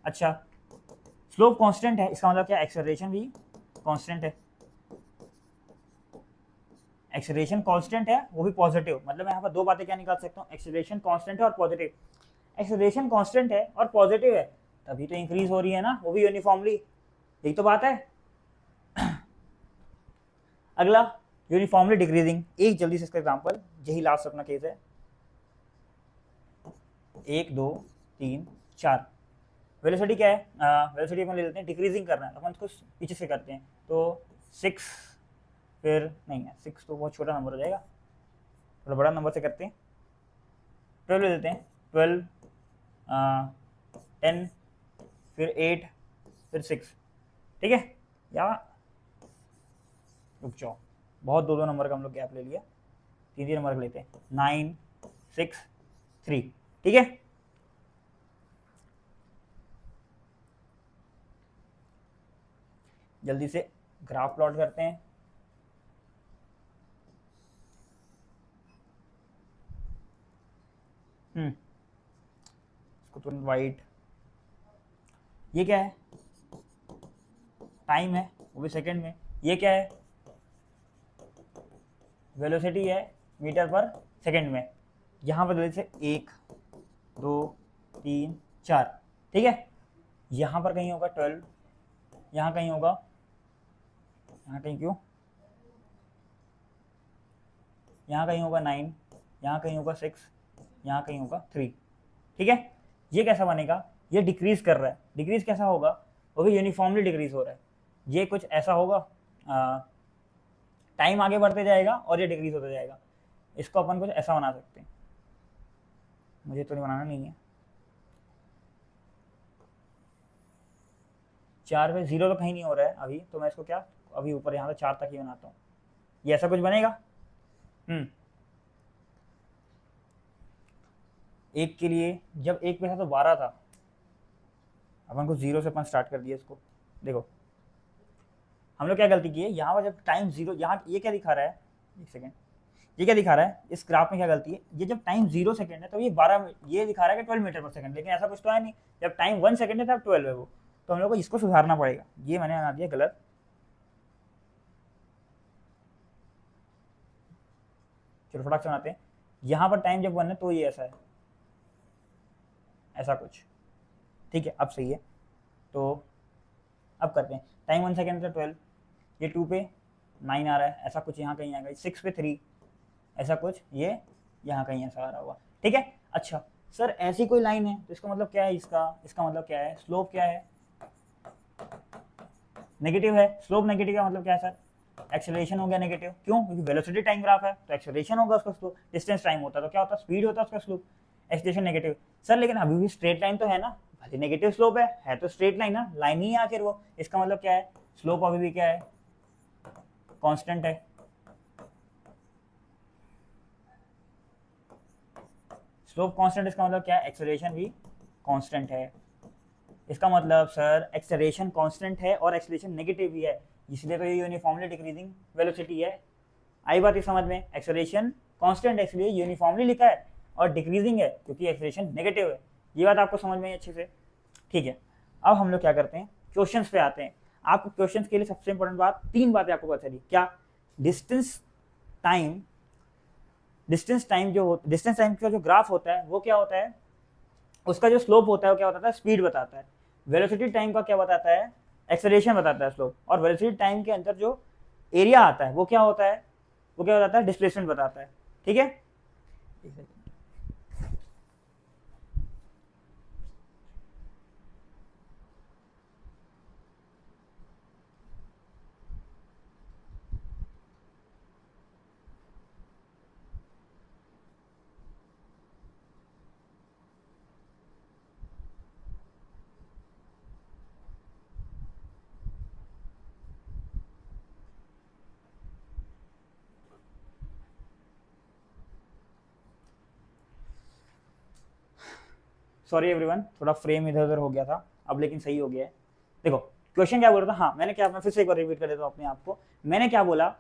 अच्छा, स्लोप कांस्टेंट है, इसका मतलब क्या, एक्सेलरेशन भी कांस्टेंट है। एक्सेलरेशन कांस्टेंट है, वो भी पॉजिटिव। मतलब मैं यहाँ पर दो बातें क्या निकाल सकता हूँ, एक्सेलरेशन कांस्टेंट है और पॉजिटिव। एक्सेलरेशन कांस्टेंट है और पॉजिटिव है, तभी तो इंक्रीज हो रही है ना, वो भी यूनिफॉर्मली, यही तो बात है। अगला, यूनिफॉर्मली डिक्रीजिंग। एक जल्दी से इसका एग्जांपल, यही लास्ट अपना केस है। 1 2 3 4, वेलोसिटी क्या है, वेलोसिटी अपन ले लेते हैं, डिक्रीजिंग करना है अपन इसको पीछे से करते हैं, तो 6, फिर नहीं है 6 तो बहुत छोटा नंबर हो जाएगा, थोड़ा बड़ा नंबर से करते हैं, 12 ले लेते हैं, 12 10, फिर 8, फिर 6, ठीक है। या रुक जाओ, बहुत दो नंबर का हम लोग गैप ले लिया, 3 नंबर का लेते हैं, 9 6 3, ठीक है। जल्दी से ग्राफ प्लॉट करते हैं। इसको तुरंत वाइट, ये क्या है, टाइम है, वो भी सेकंड में। ये क्या है, वेलोसिटी है मीटर पर सेकंड में। यहाँ पर जैसे 1 2 3 4, ठीक है। यहाँ पर कहीं होगा 12, यहाँ कहीं होगा, यहाँ कहीं क्यों, यहाँ कहीं होगा 9, यहाँ कहीं होगा 6, यहाँ कहीं होगा 3, ठीक है। ये कैसा बनेगा, ये डिक्रीज कर रहा है। डिक्रीज कैसा होगा, वो भी यूनिफॉर्मली डिक्रीज हो रहा है। ये कुछ ऐसा होगा, टाइम आगे बढ़ते जाएगा और ये डिक्रीज होता जाएगा। इसको अपन कुछ ऐसा बना सकते हैं, मुझे तो नहीं बनाना नहीं है। 4 पे 0 तो कहीं नहीं हो रहा है अभी, तो मैं इसको क्या अभी ऊपर यहाँ से 4 तक ही बनाता हूँ। ये ऐसा कुछ बनेगा। एक के लिए, जब एक पे था तो 12 था, अपन को 0 से अपन स्टार्ट कर दिया इसको। देखो हम लोग क्या गलती की है, यहाँ पर जब टाइम 0, यहाँ ये क्या दिखा रहा है, एक सेकेंड, ये क्या दिखा रहा है इस ग्राफ में, क्या गलती है, ये जब टाइम 0 सेकंड है तो ये 12, ये दिखा रहा है कि 12 मीटर पर सेकंड, लेकिन ऐसा कुछ तो है नहीं। जब टाइम 1 सेकंड है तब 12 है वो, तो हम लोग को इसको सुधारना पड़ेगा। ये मैंने बना दिया गलत, चलो फटाक से बनाते हैं। यहाँ पर टाइम जब 1 है तो ये ऐसा है, ऐसा कुछ, ठीक है। अब सही है, तो अब करते हैं। टाइम 1 सेकंड से 12, ये 2 पे 9 आ रहा है, ऐसा कुछ यहाँ कहीं आएगा, 6 पे 3, ऐसा कुछ, ये यहाँ कहीं ऐसा आ रहा होगा, ठीक है। अच्छा सर, ऐसी कोई लाइन है तो इसका मतलब क्या है, इसका मतलब क्या है, स्लोप क्या है, नेगेटिव है। स्लोप नेगेटिव का मतलब क्या है सर, एक्सेलरेशन हो गया नेगेटिव, क्यों, क्योंकि वेलोसिटी टाइम ग्राफ है तो एक्सेलरेशन होगा उसका स्लोप, डिस्टेंस टाइम होता है तो क्या होता है, स्पीड होता है उसका स्लोप, एक्सेलरेशन नेगेटिव। सर लेकिन अभी भी स्ट्रेट लाइन तो है ना, भले नेगेटिव स्लोप है तो स्ट्रेट लाइन ना, लाइन ही है आखिर वो, इसका मतलब क्या है, स्लोप अभी भी क्या है, कांस्टेंट है। स्लोप कांस्टेंट इसका मतलब क्या है, एक्सेलरेशन भी कांस्टेंट है। इसका मतलब सर एक्सेलरेशन कांस्टेंट है और एक्सेलरेशन नेगेटिव भी है, इसलिए तो ये यूनिफॉर्मली डिक्रीजिंग वेलोसिटी है। आई बात इस समझ में, एक्सेलरेशन कांस्टेंट है इसलिए यूनिफॉर्मली लिखा है और डिक्रीजिंग है क्योंकि एक्सेलरेशन नेगेटिव है। ये बात आपको समझ में अच्छे से, ठीक है। अब हम लोग क्या करते हैं, क्वेश्चंस पे आते हैं। आपको क्वेश्चंस के लिए सबसे इंपॉर्टेंट बात, 3 बातें आपको पता चली। क्या, डिस्टेंस टाइम का जो ग्राफ होता है वो क्या होता है, उसका जो स्लोप होता है वो क्या बताता है, स्पीड बताता है। वेलोसिटी टाइम का क्या बताता है, एक्सेलरेशन बताता है स्लोप। और वेलोसिटी टाइम के अंदर जो एरिया आता है वो क्या होता है, वो क्या बताता है, डिस्प्लेसमेंट बताता है, ठीक है। सॉरी एवरीवन, थोड़ा फ्रेम इधर उधर हो गया था, अब लेकिन सही हो गया है। देखो क्वेश्चन क्या बोल रहा था, हाँ मैं फिर से एक बार रिपीट कर देता हूँ अपने आप को। मैंने क्या बोला,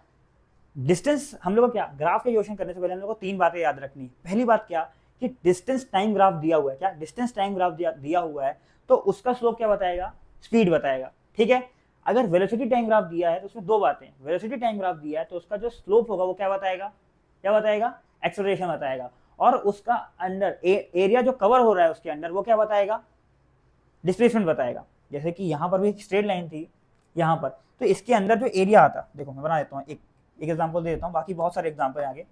डिस्टेंस, हम लोग को क्या, ग्राफ के क्वेश्चन करने से पहले हम लोग को 3 बातें याद रखनी। पहली बात क्या, कि डिस्टेंस टाइम ग्राफ दिया हुआ है, क्या डिस्टेंस टाइम ग्राफ दिया हुआ है तो उसका स्लोप क्या बताएगा, स्पीड बताएगा, ठीक है। अगर वेलोसिटी टाइम ग्राफ दिया है तो उसमें 2 बातें, वेलोसिटी टाइम ग्राफ दिया है तो उसका जो स्लोप होगा वो क्या बताएगा, एक्सेलरेशन बताएगा। और उसका अंडर एरिया जो कवर हो रहा है उसके अंदर वो क्या बताएगा, डिस्प्लेसमेंट बताएगा। जैसे कि यहाँ पर भी एक स्ट्रेट लाइन थी यहाँ पर, तो इसके अंदर जो एरिया आता, देखो मैं बना देता हूँ, एक एग्जांपल दे देता हूँ, बाकी बहुत सारे एग्जांपल है आगे।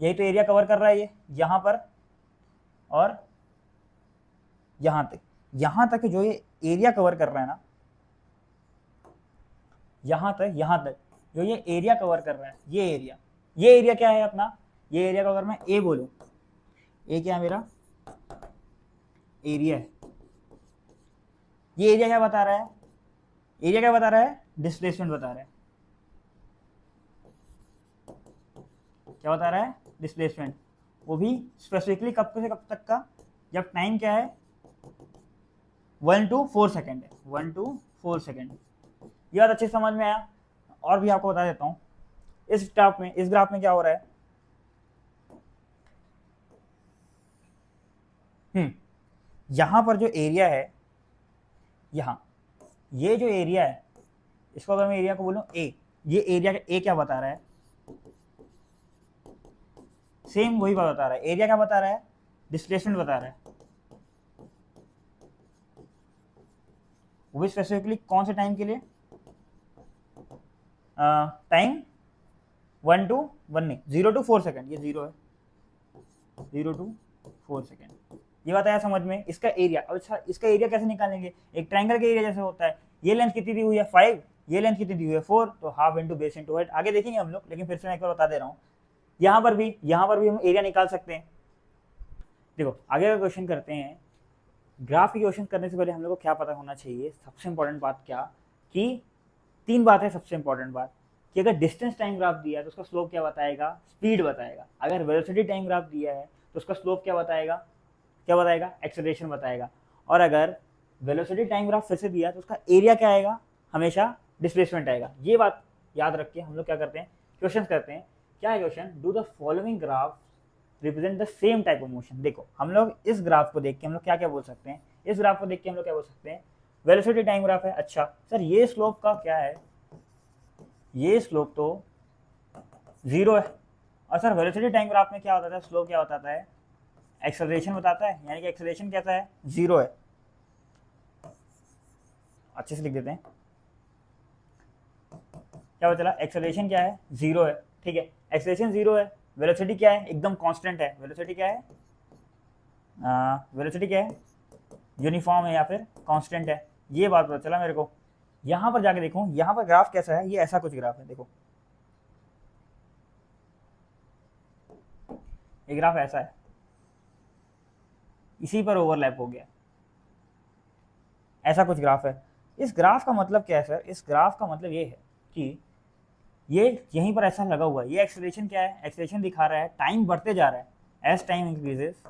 यही तो एरिया कवर कर रहा है ये, यहाँ पर और यहाँ तक जो ये एरिया कवर कर रहा है ना, यहाँ तक जो ये एरिया कवर कर रहा है, ये एरिया क्या है अपना, ये एरिया को अगर मैं ए बोलूं, ए क्या है मेरा, एरिया है। ये एरिया क्या बता रहा है, डिस्प्लेसमेंट बता रहा है। क्या बता रहा है, डिस्प्लेसमेंट। वो भी स्पेसिफिकली कब से कब तक का, जब टाइम क्या है 1 to 4 सेकेंड है, 1 to 4 सेकेंड। ये बात अच्छे समझ में आया। और भी आपको बता देता हूँ, इस ग्राफ में क्या हो रहा है, यहां पर जो एरिया है, ये जो एरिया है, इसको अगर मैं एरिया को बोलूं ए, ये एरिया ए क्या बता रहा है, सेम वही बात बता रहा है। एरिया क्या बता रहा है, डिस्प्लेसमेंट बता रहा है। वो भी स्पेसिफिकली कौन से टाइम के लिए, टाइम 1 to 1 नहीं, 0 to 4 सेकेंड, ये 0 है, 0 to 4 सेकेंड। ये बात आया समझ में। इसका एरिया, अच्छा इसका एरिया कैसे निकालेंगे, एक ट्रायंगल के एरिया जैसे होता है, ये लेंथ कितनी दी हुई है 5, ये लेंथ कितनी दी हुई है 4, तो half into base into height. आगे देखेंगे हम लोग, लेकिन फिर से मैं एक बार बता दे रहा हूँ, यहाँ पर भी हम एरिया निकाल सकते हैं। देखो आगे का क्वेश्चन करते हैं। ग्राफ के क्वेश्चन करने से पहले हम लोग को क्या पता होना चाहिए, सबसे इंपॉर्टेंट बात क्या, कि 3 बात है सबसे इंपॉर्टेंट बात, कि अगर डिस्टेंस टाइम ग्राफ दिया है तो उसका स्लोप क्या बताएगा, स्पीड बताएगा। अगर वेलोसिटी टाइम ग्राफ दिया है तो उसका स्लोप क्या बताएगा, एक्सेलरेशन बताएगा। और अगर वेलोसिटी टाइम ग्राफ फिर से दिया है तो उसका एरिया क्या आएगा, हमेशा डिस्प्लेसमेंट आएगा। ये बात याद रख के हम लोग क्या करते हैं, क्वेश्चन करते हैं। क्या है question, do the following graph represent the same type of motion. देखो हम लोग इस ग्राफ को देख के हम लोग क्या क्या बोल सकते हैं, इस ग्राफ को देख के हम लोग क्या बोल सकते हैं, वेलोसिटी टाइम ग्राफ है, अच्छा सर ये स्लोप का क्या है, ये स्लोप तो 0 है। और सर वेलोसिटी टाइम ग्राफ में क्या होता है, स्लोप क्या बताता है, एक्सेलरेशन बताता है, यानी कि एक्सेलरेशन कैसा है, 0 है। अच्छे से लिख देते हैं, क्या पता चला, एक्सेलरेशन क्या है, 0 है, ठीक है। एक्सेलरेशन 0 है, वेलोसिटी क्या है, एकदम कांस्टेंट है। वेलोसिटी क्या है, यूनिफॉर्म है या फिर कांस्टेंट है। ये बात पता चला मेरे को। यहाँ पर जाके देखूँ, यहाँ पर ग्राफ कैसा है, ये ऐसा कुछ ग्राफ है, देखो ये ग्राफ ऐसा है, इसी पर ओवरलैप हो गया, ऐसा कुछ ग्राफ है। इस ग्राफ का मतलब क्या है सर, इस ग्राफ का मतलब ये है कि ये यहीं पर ऐसा लगा हुआ है, ये एक्सेलरेशन क्या है, एक्सेलरेशन दिखा रहा है, टाइम बढ़ते जा रहा है, एज टाइम इंक्रीजेस,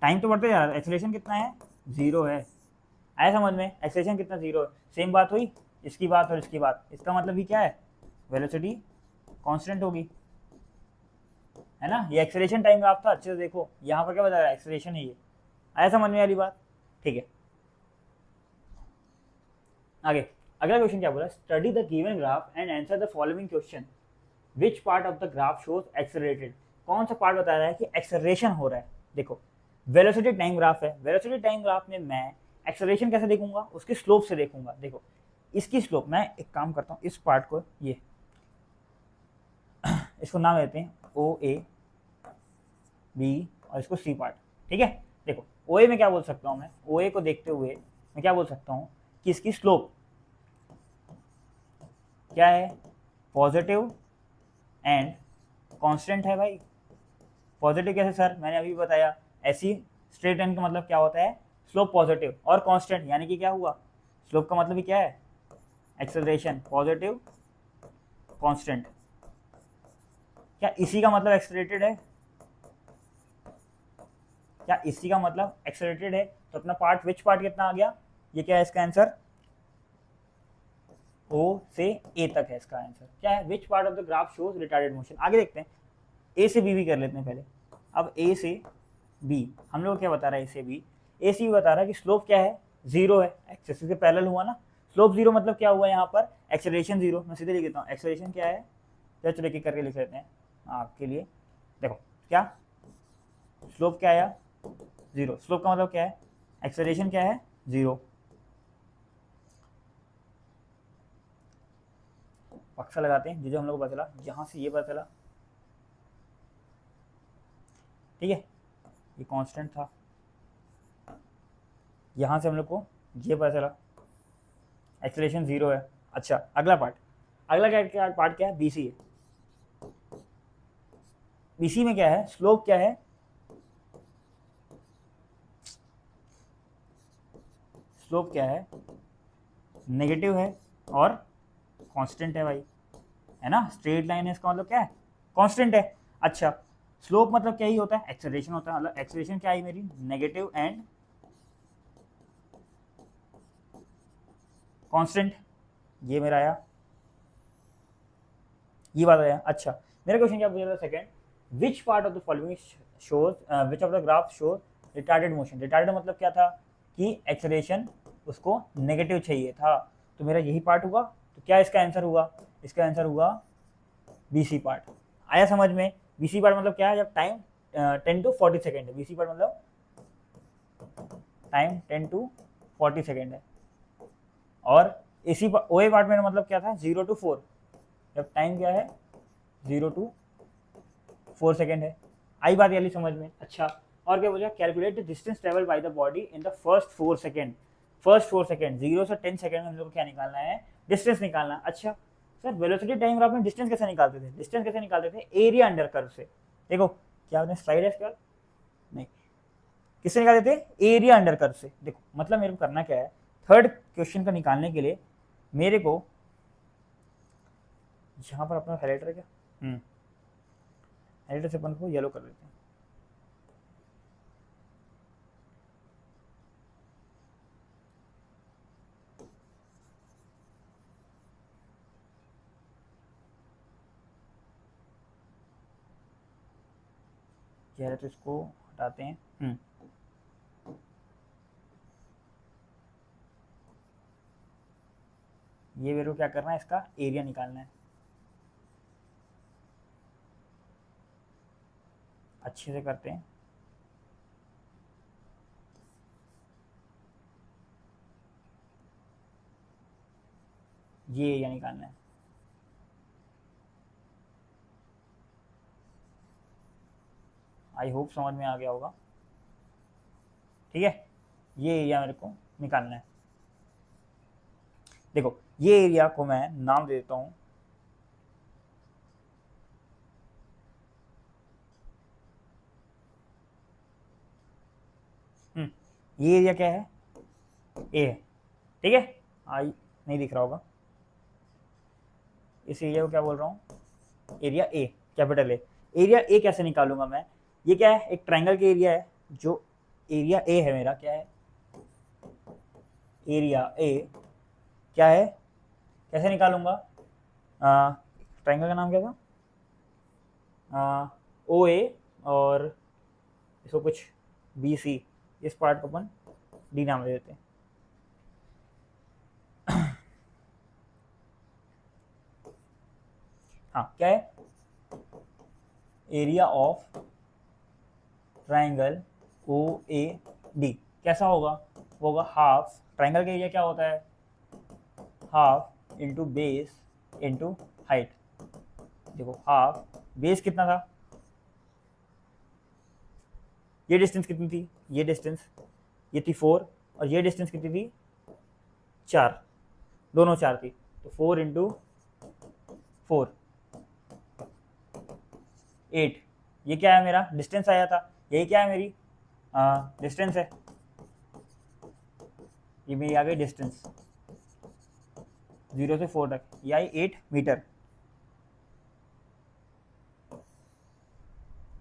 टाइम तो बढ़ते जा रहा है, एक्सेलरेशन कितना है, 0 है। आया समझ में, एक्सेलरेशन कितना 0 है। सेम बात हुई इसकी बात और इसकी बात, इसका मतलब भी क्या है, वेलोसिटी कांस्टेंट होगी, है ना। ये एक्सेलरेशन टाइम ग्राफ था, अच्छे से देखो यहाँ पर क्या बता रहा है, एक्सेलरेशन है ये। आया समझ में वाली बात, ठीक है। आगे अगला क्वेश्चन क्या बोला, study the given graph and answer the following question, which part of the graph shows accelerated. कौन सा पार्ट बता रहा है कि एक्सेलरेशन हो रहा है। देखो वेलोसिटी टाइम ग्राफ है, वेलोसिटी टाइम ग्राफ में मैं एक्सेलरेशन कैसे देखूंगा, उसकी स्लोप से देखूंगा। देखो इसकी स्लोप, मैं एक काम करता हूँ, इस पार्ट को ये इसको नाम देते हैं ओ ए बी और इसको सी पार्ट, ठीक है। देखो ओ ए में क्या बोल सकता हूँ मैं, ओ ए को देखते हुए मैं क्या बोल सकता हूँ कि इसकी स्लोप क्या है, पॉजिटिव एंड कांस्टेंट है भाई। पॉजिटिव कैसे सर, मैंने अभी बताया, ऐसी स्ट्रेट लाइन का मतलब क्या होता है, स्लोप पॉजिटिव, और कांस्टेंट यानी कि क्या हुआ, स्लोप का मतलब ही क्या है, एक्सेलरेशन, पॉजिटिव कांस्टेंट। क्या इसी का मतलब एक्सेलरेटेड है, क्या इसी का मतलब एक्सेलरेटेड है, तो अपना पार्ट, विच पार्ट कितना आ गया, ये क्या है इसका आंसर, ओ से ए तक है इसका आंसर। क्या है, which part of the graph shows retarded motion. आगे देखते हैं, ए से बी भी कर लेते हैं पहले। अब ए से बी हम लोग क्या बता रहा है, ए से बी, ए से बी बता रहा है कि स्लोप क्या है, 0 है, एक्सेस के पैरेलल हुआ ना, स्लोप 0 मतलब क्या हुआ यहाँ पर, एक्सेलरेशन 0। मैं सीधे लिख देता हूँ, एक्सेलरेशन क्या है, चलो एक एक करके लिख लेते हैं आपके लिए। देखो क्या स्लोप क्या आया, 0, स्लोप का मतलब क्या है, एक्सेलरेशन क्या है, 0। पक्का लगाते हैं, जो हम लोग को पता चला, जहाँ से ये पता चला, ठीक है, ये कांस्टेंट था, यहाँ से हम लोग को ये पता चला एक्सेलरेशन 0 है। अच्छा अगला पार्ट, अगला क्या पार्ट क्या है, बीसी है। बीसी में क्या है, स्लोप क्या है, स्लोप क्या है, नेगेटिव है और कांस्टेंट है भाई, है ना, स्ट्रेट लाइन है, इसका मतलब क्या है, कांस्टेंट है। अच्छा स्लोप मतलब क्या ही होता है, एक्सेलरेशन होता है, मतलब एक्सेलरेशन क्या है मेरी, नेगेटिव एंड कांस्टेंट, ये मेरा आया, ये बात आया। अच्छा मेरा क्वेश्चन क्या पूछा था second, which part of the following shows, which of the graph shows retarded motion. Retarded मतलब क्या था कि एक्सेलरेशन उसको नेगेटिव चाहिए था, तो मेरा यही पार्ट हुआ, तो क्या इसका आंसर हुआ, इसका आंसर हुआ बीसी पार्ट। आया समझ में, बीसी पार्ट मतलब क्या है, जब टाइम 10 to 40 सेकेंड है, बीसी पार्ट मतलब टाइम 10 to 40 सेकेंड है, और इसी ओ ए पार्ट में मतलब क्या था, 0 to 4, जब टाइम क्या है 0 to 4 सेकेंड है। आई बात वाली समझ में। अच्छा और क्या बोला, calculate the distance travel by the body in the first 4 second. First 4 second 0 से 10 सेकेंड में हम लोग को क्या निकालना है, डिस्टेंस निकालना है। अच्छा सर वेलोसिटी टाइम ग्राफ में डिस्टेंस कैसे निकालते थे, डिस्टेंस कैसे निकालते थे, एरिया अंडर कर्व से। देखो क्या आपने स्लाइड है इसका, नहीं, किससे निकालते थे, एरिया अंडर कर्व से। देखो मतलब मेरे को करना क्या है, थर्ड क्वेश्चन का निकालने के लिए मेरे को यहाँ पर अपना हाइलाइटर है क्या, हाइलाइटर से अपन को येलो कर देते हैं। चेहरे तो इसको हटाते हैं। ये मेरे को क्या करना है, इसका एरिया निकालना है, अच्छे से करते हैं। ये एरिया निकालना है, आई होप समझ में आ गया होगा, ठीक है। ये एरिया मेरे को निकालना है। देखो ये एरिया को मैं नाम दे देता हूं ये एरिया क्या है, ए है, ठीक है। आई नहीं दिख रहा होगा, इस एरिया को क्या बोल रहा हूँ, area A, capital A. Area A कैसे निकालूंगा मैं, ये क्या है, एक ट्राइंगल का एरिया है, जो एरिया ए है मेरा, क्या है, एरिया ए क्या है, कैसे निकालूंगा, ट्राइंगल का नाम क्या था, ओ ए, और इसको कुछ बी सी, इस पार्ट को अपन डी नाम दे देते हैं। हाँ, क्या है, area of triangle O A D कैसा होगा, वो होगा हाफ, ट्राइंगल का एरिया क्या होता है, half into base into height. देखो हाफ, बेस कितना था, ये डिस्टेंस कितनी थी, ये डिस्टेंस ये थी 4, और ये डिस्टेंस कितनी थी 4, दोनों 4 थी, तो 4 इंटू 4 8, ये क्या है मेरा डिस्टेंस आया था, यही क्या है मेरी डिस्टेंस है, ये मेरी आ गई डिस्टेंस 0 से 4 तक, ये आई 8 मीटर।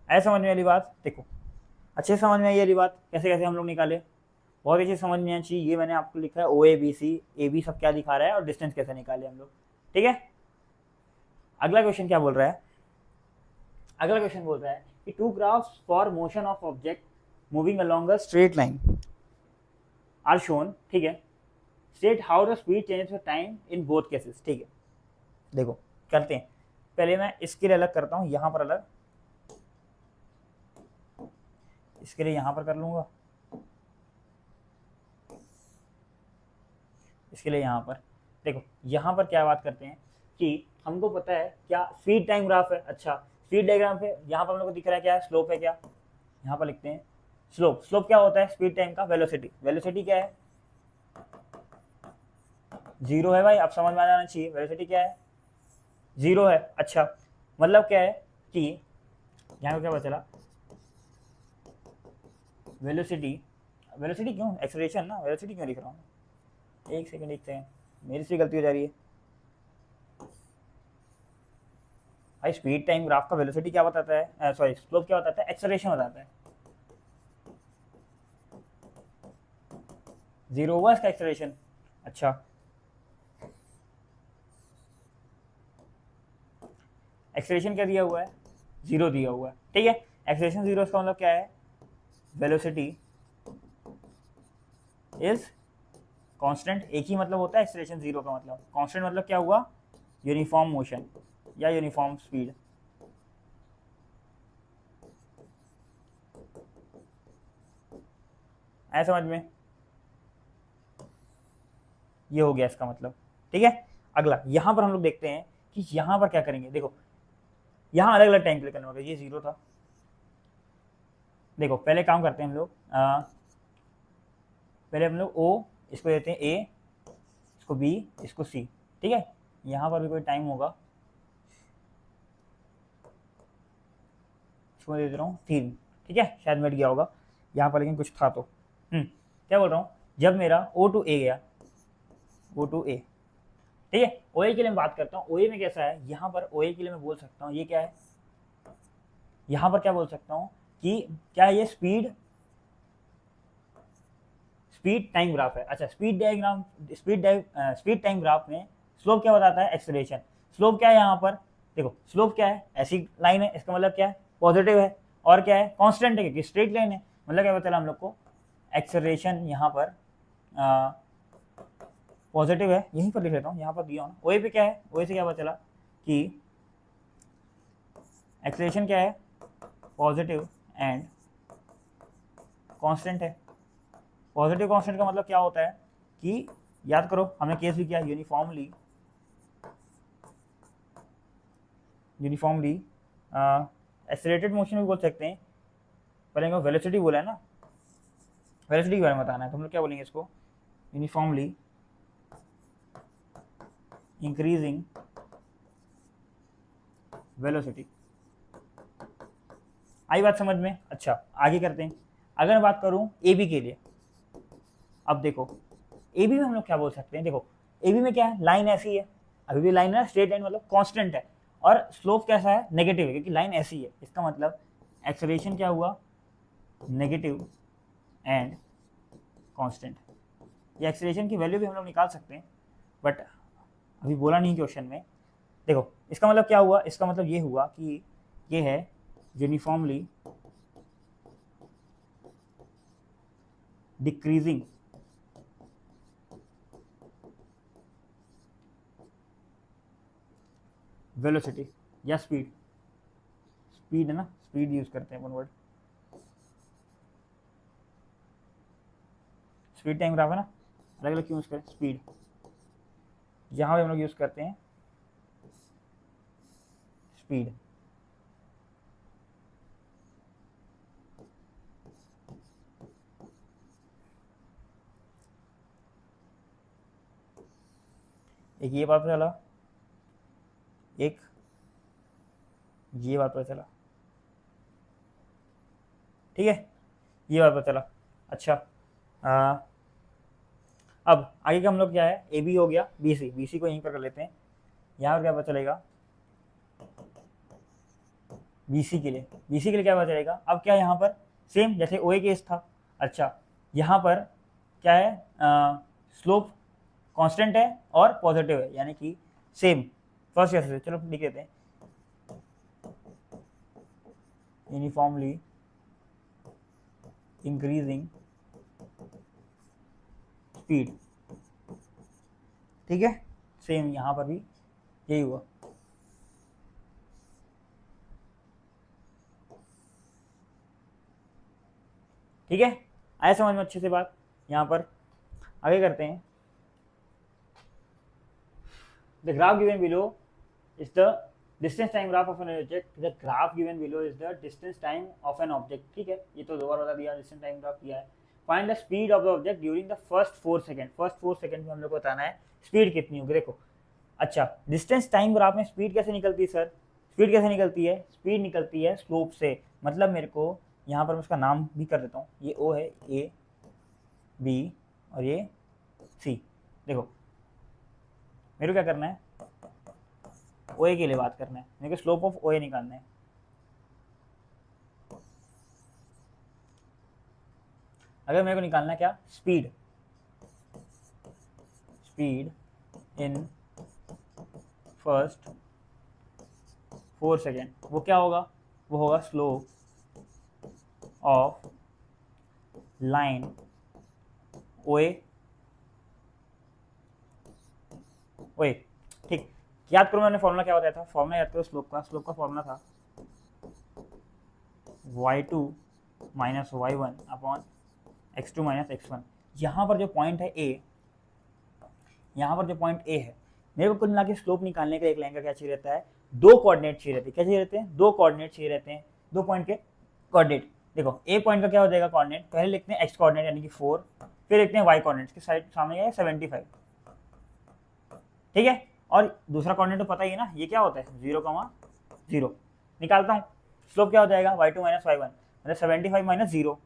ऐसे समझ में वाली बात, देखो अच्छे समझ में आई वाली बात, कैसे कैसे हम लोग निकाले, बहुत अच्छे समझ में आनी चाहिए। ये मैंने आपको लिखा है ओ A B C, A B सब क्या दिखा रहा है और डिस्टेंस कैसे निकाले हम लोग, ठीक है। अगला क्वेश्चन क्या बोल रहा है, अगला क्वेश्चन बोल रहा है कि two graphs for motion of object moving along a straight line are shown, ठीक है, state how the speed changes with time in both cases, ठीक है। देखो करते हैं, पहले मैं इसके लिए अलग करता हूँ, यहाँ पर अलग, इसके लिए यहाँ पर कर लूँगा, इसके लिए यहाँ पर। देखो यहाँ पर क्या बात करते हैं कि हमको पता है क्या स्पीड टाइम ग्राफ है, अच्छा स्पीड डायग्राम पे यहाँ पर हम लोग को दिख रहा है क्या है, स्लोप है, क्या यहाँ पर लिखते हैं स्लोप। स्लोप क्या होता है स्पीड टाइम का, वेलोसिटी, वेलोसिटी क्या है 0 है भाई, अब समझ में आ जाना चाहिए, वेलोसिटी क्या है 0 है। अच्छा मतलब क्या है कि यहाँ पर क्या पता चला, वेलोसिटी, वेलोसिटी क्यों, एक्सेलरेशन ना, वेलोसिटी क्यों लिख रहा हूँ, एक सेकंड मेरी से गलती हो जा रही है भाई। स्पीड टाइम ग्राफ का वेलोसिटी क्या बताता है, सॉरी स्लोप क्या बताता है, एक्सेलरेशन बताता है, 0 हुआ इसका एक्सेलरेशन। अच्छा एक्सेलरेशन क्या दिया हुआ है, 0 दिया हुआ है, ठीक है। एक्सेलरेशन 0, इसका मतलब क्या है, वेलोसिटी इज कांस्टेंट, एक ही मतलब होता है एक्सेलरेशन 0 का मतलब, कांस्टेंट मतलब क्या हुआ, यूनिफॉर्म मोशन या यूनिफॉर्म स्पीड। आया समझ में, ये हो गया इसका मतलब, ठीक है। अगला यहाँ पर हम लोग देखते हैं कि यहाँ पर क्या करेंगे, देखो यहाँ अलग अलग टाइम के लिए करना होगा, ये 0 था। देखो पहले काम करते हैं हम लोग, पहले हम लोग ओ इसको देते हैं ए, इसको बी, इसको सी, ठीक है। यहाँ पर भी कोई टाइम होगा, इसको दे दे रहा हूँ 3, ठीक है, शायद मिट गया होगा यहाँ पर, लेकिन कुछ था तो क्या बोल रहा हूँ, जब मेरा ओ टू ए गया, ओ टू ए, ठीक है। ओ ए के लिए मैं बात करता हूँ, ओ ए में कैसा है, यहाँ पर ओ ए के लिए मैं बोल सकता हूँ ये क्या है, यहाँ पर क्या बोल सकता हूँ कि क्या है ये स्पीड, स्पीड टाइम ग्राफ है। अच्छा speed diagram, speed time graph में स्लोप क्या बताता है, एक्सेलरेशन। स्लोप क्या है यहाँ पर, देखो स्लोप क्या है, ऐसी लाइन है, इसका मतलब क्या है पॉजिटिव है, और क्या है कांस्टेंट है क्योंकि स्ट्रेट लाइन है, मतलब क्या पता चला हम लोग को, एक्सेलरेशन यहाँ पर पॉजिटिव है, यहीं पर लिख लेता हूँ, यहाँ पर दिया हूँ ना। ओए पे क्या है, ओए से क्या पता चला कि एक्सेलरेशन क्या है पॉजिटिव एंड कांस्टेंट है। पॉजिटिव कांस्टेंट का मतलब क्या होता है कि याद करो हमने केस भी किया, यूनिफॉर्मली एक्सेलरेटेड मोशन भी बोल सकते हैं, पहले मैं वेलोसिटी बोला है ना, वेलोसिटी के बारे में बताना है, तो हम लोग क्या बोलेंगे इसको, यूनिफॉर्मली इंक्रीजिंग वेलोसिटी। आई बात समझ में। अच्छा आगे करते हैं, अगर मैं बात करूं ए बी के लिए, अब देखो ए बी में हम लोग क्या बोल सकते हैं, देखो ए बी में क्या है, लाइन ऐसी है, अभी भी लाइन है, स्ट्रेट लाइन मतलब कांस्टेंट है, और स्लोप कैसा है, नेगेटिव है, क्योंकि लाइन ऐसी है। इसका मतलब एक्सेलरेशन क्या हुआ, नेगेटिव एंड कांस्टेंट। ये एक्सेलरेशन की वैल्यू भी हम लोग निकाल सकते हैं, बट अभी बोला नहीं क्वेश्चन में। देखो इसका मतलब क्या हुआ, इसका मतलब ये हुआ कि ये है यूनिफॉर्मली डिक्रीजिंग वेलोसिटी या स्पीड, स्पीड है ना, स्पीड यूज करते हैं अपन वर्ड, स्पीड टाइम ग्राफ है ना, अलग अलग क्यों यूज करें, स्पीड यहाँ पे हम लोग यूज करते हैं स्पीड। एक ये बात पता चला, एक ये बात पता चला, ठीक है, ये बात पता चला। अच्छा अब आगे का हम लोग क्या है, ए बी हो गया, बी सी, बी सी को यहीं पर कर लेते हैं। यहाँ पर क्या पता चलेगा, बी सी के लिए, बी सी के लिए क्या पता चलेगा, अब क्या यहाँ पर सेम जैसे ओ ए केस था। अच्छा यहाँ पर क्या है, स्लोप कांस्टेंट है और पॉजिटिव है, यानी कि सेम फर्स्ट कैसे, चलो लिख देते हैं, यूनिफॉर्मली इंक्रीजिंग स्पीड, ठीक है, सेम यहाँ पर भी यही हुआ। ठीक है, आया समझ में अच्छे से बात। यहाँ पर आगे करते हैं, the graph given below is the distance time graph of an object, the graph given below is the distance time of an object, ठीक है, ये तो दो बार बता दिया, डिस्टेंस टाइम ग्राफ किया है। Find the speed of the object during the first 4 second, first 4 second में हम लोग को बताना है स्पीड कितनी होगी। देखो अच्छा डिस्टेंस टाइम ग्राफ में स्पीड कैसे निकलती है सर, स्पीड कैसे निकलती है, स्पीड निकलती है स्लोप से, मतलब मेरे को यहाँ पर मैं उसका नाम भी कर देता हूँ, ये ओ है, ए बी और ये सी। देखो मेरे को क्या करना है, ओ ए के लिए बात करना है, मेरे को स्लोप ऑफ ओ ए निकालना है। अगर मेरे को निकालना है क्या, speed, speed in first 4 second, वो क्या होगा, वो होगा स्लोप ऑफ लाइन ओ ए, ओए ठीक, याद करो मैंने फॉर्मूला क्या बताया था, फॉर्मूला याद करो स्लोप का, स्लोप का फॉर्मूला था y2 minus y1 upon x2 minus x1। यहाँ पर जो पॉइंट है a, यहाँ पर जो पॉइंट a है, मेरे को कुल मिला के स्लोप निकालने का एक लाइन का क्या चाहिए रहता है, दो कोऑर्डिनेट चाहिए रहते हैं, क्या चाहिए रहते हैं, दो कोऑर्डिनेट चाहिए रहते हैं, दो पॉइंट के कोऑर्डिनेट। देखो ए पॉइंट का क्या हो जाएगा कोऑर्डिनेट, पहले लिखते हैं x कोऑर्डिनेट यानी कि 4, फिर लिखते हैं y कोऑर्डिनेट, इसके साइड सामने है 75, ठीक है, और दूसरा कोऑर्डिनेट तो पता ही है ना, ये क्या होता है 0,0। निकालता हूँ, स्लोप क्या हो जाएगा y2 माइनस y1, मतलब 75 माइनस 0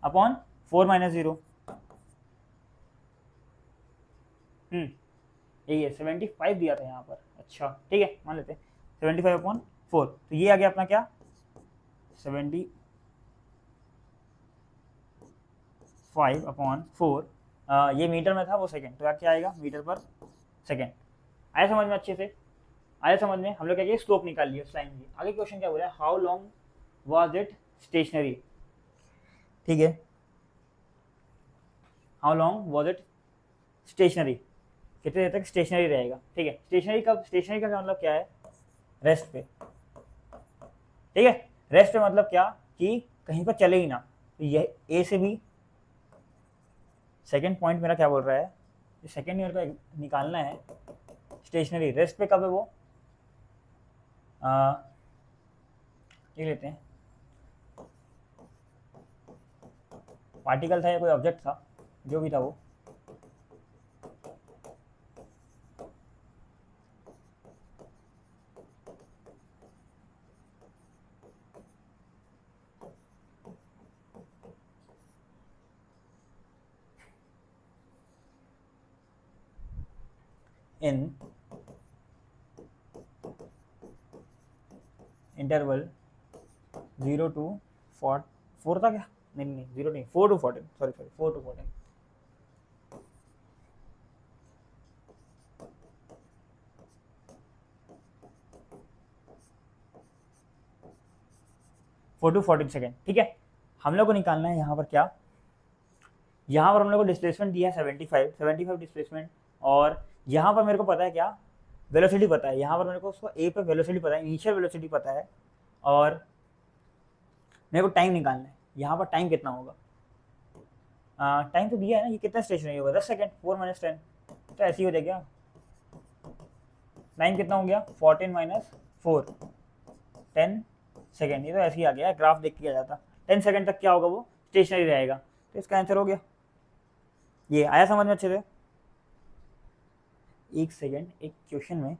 अपॉन 4 माइनस 0, यही है 75 दिया था यहाँ पर। अच्छा ठीक है, मान लेते हैं 75 अपॉन 4, तो ये आ गया अपना क्या 75 अपॉन 4, ये मीटर में था, वो सेकंड, तो क्या आएगा मीटर पर सेकंड। आया समझ में अच्छे से, आया समझ में, हम लोग क्या किया स्लोप निकाल लिया उस लाइन की। आगे क्वेश्चन क्या बोल रहा है, how long was it stationary, ठीक है, how long was it stationary, कितने देर तक स्टेशनरी रहेगा, ठीक है, स्टेशनरी कब, स्टेशनरी का मतलब क्या है, रेस्ट पे, ठीक है, रेस्ट पे मतलब क्या कि कहीं पर चले ही ना, तो यह ए से भी सेकेंड पॉइंट मेरा क्या बोल रहा है, सेकेंड ईयर का निकालना है स्टेशनरी, रेस्ट पे कब है वो, ये लेते हैं पार्टिकल था या कोई ऑब्जेक्ट था, जो भी था वो, in इंटरवल 0 to 4 था क्या? नहीं 0 नहीं, 4 to 14, sorry 4 to 14। 4 to 14 second, ठीक है। हम लोग को निकालना है यहाँ पर क्या, यहाँ पर हम लोग को डिस्प्लेसमेंट दिया है 75 डिस्प्लेसमेंट, और यहाँ पर मेरे को पता है क्या, वेलोसिटी पता है। यहाँ पर मेरे को उसको ए पे वेलोसिटी पता है, इनिशियल वेलोसिटी पता है, और मेरे को टाइम निकालना है। यहाँ पर टाइम कितना होगा, टाइम तो दिया है ना, ये कितना स्टेशनरी होगा, 10 सेकेंड, 4 - 10, तो ऐसे ही हो जाएगा। टाइम कितना हो गया, 14 - 4, 10 सेकेंड। ये तो ऐसे ही आ गया, ग्राफ देख के आ जाता। 10 सेकेंड तक क्या होगा, वो स्टेशनरी रहेगा। तो इसका आंसर हो गया। ये आया समझ में अच्छे से? एक सेकेंड, एक क्वेश्चन में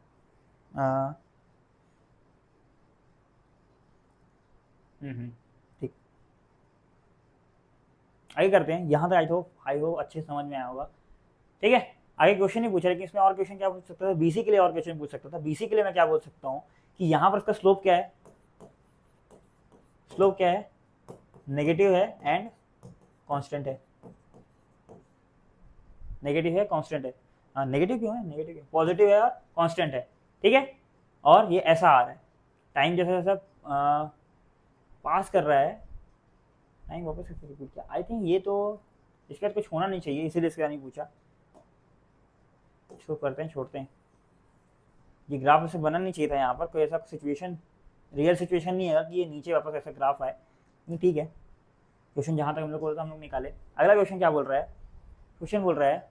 ठीक, आगे करते हैं। यहाँ तक आई होप अच्छे समझ में आया होगा, ठीक है। आगे क्वेश्चन नहीं पूछा, लेकिन इसमें और क्वेश्चन क्या पूछ सकता था, बीसी के लिए और क्वेश्चन पूछ सकता था। बीसी के लिए मैं क्या बोल सकता हूँ कि यहाँ पर इसका स्लोप क्या है, स्लोप क्या है, नेगेटिव है एंड कांस्टेंट है। नेगेटिव है, कांस्टेंट है। हाँ, नेगेटिव क्यों है, नेगेटिव है, पॉजिटिव है और कांस्टेंट है, ठीक है। और ये ऐसा आ रहा है, टाइम जैसा जैसा पास कर रहा है, टाइम वापस से रिपीट किया। आई थिंक ये तो इसके बाद कुछ होना नहीं चाहिए, इसीलिए इसका नहीं पूछा। इसको करते हैं, छोड़ते हैं। ये ग्राफ ऐसे बनना नहीं चाहिए था, यहाँ पर कोई ऐसा सिचुएशन, रियल सिचुएशन नहीं है कि ये नीचे वापस ऐसा ग्राफ आए। नहीं, ठीक है। क्वेश्चन जहाँ तक हम लोग बोलते हम लोग निकाले। अगला क्वेश्चन क्या बोल रहा है, क्वेश्चन बोल रहा है,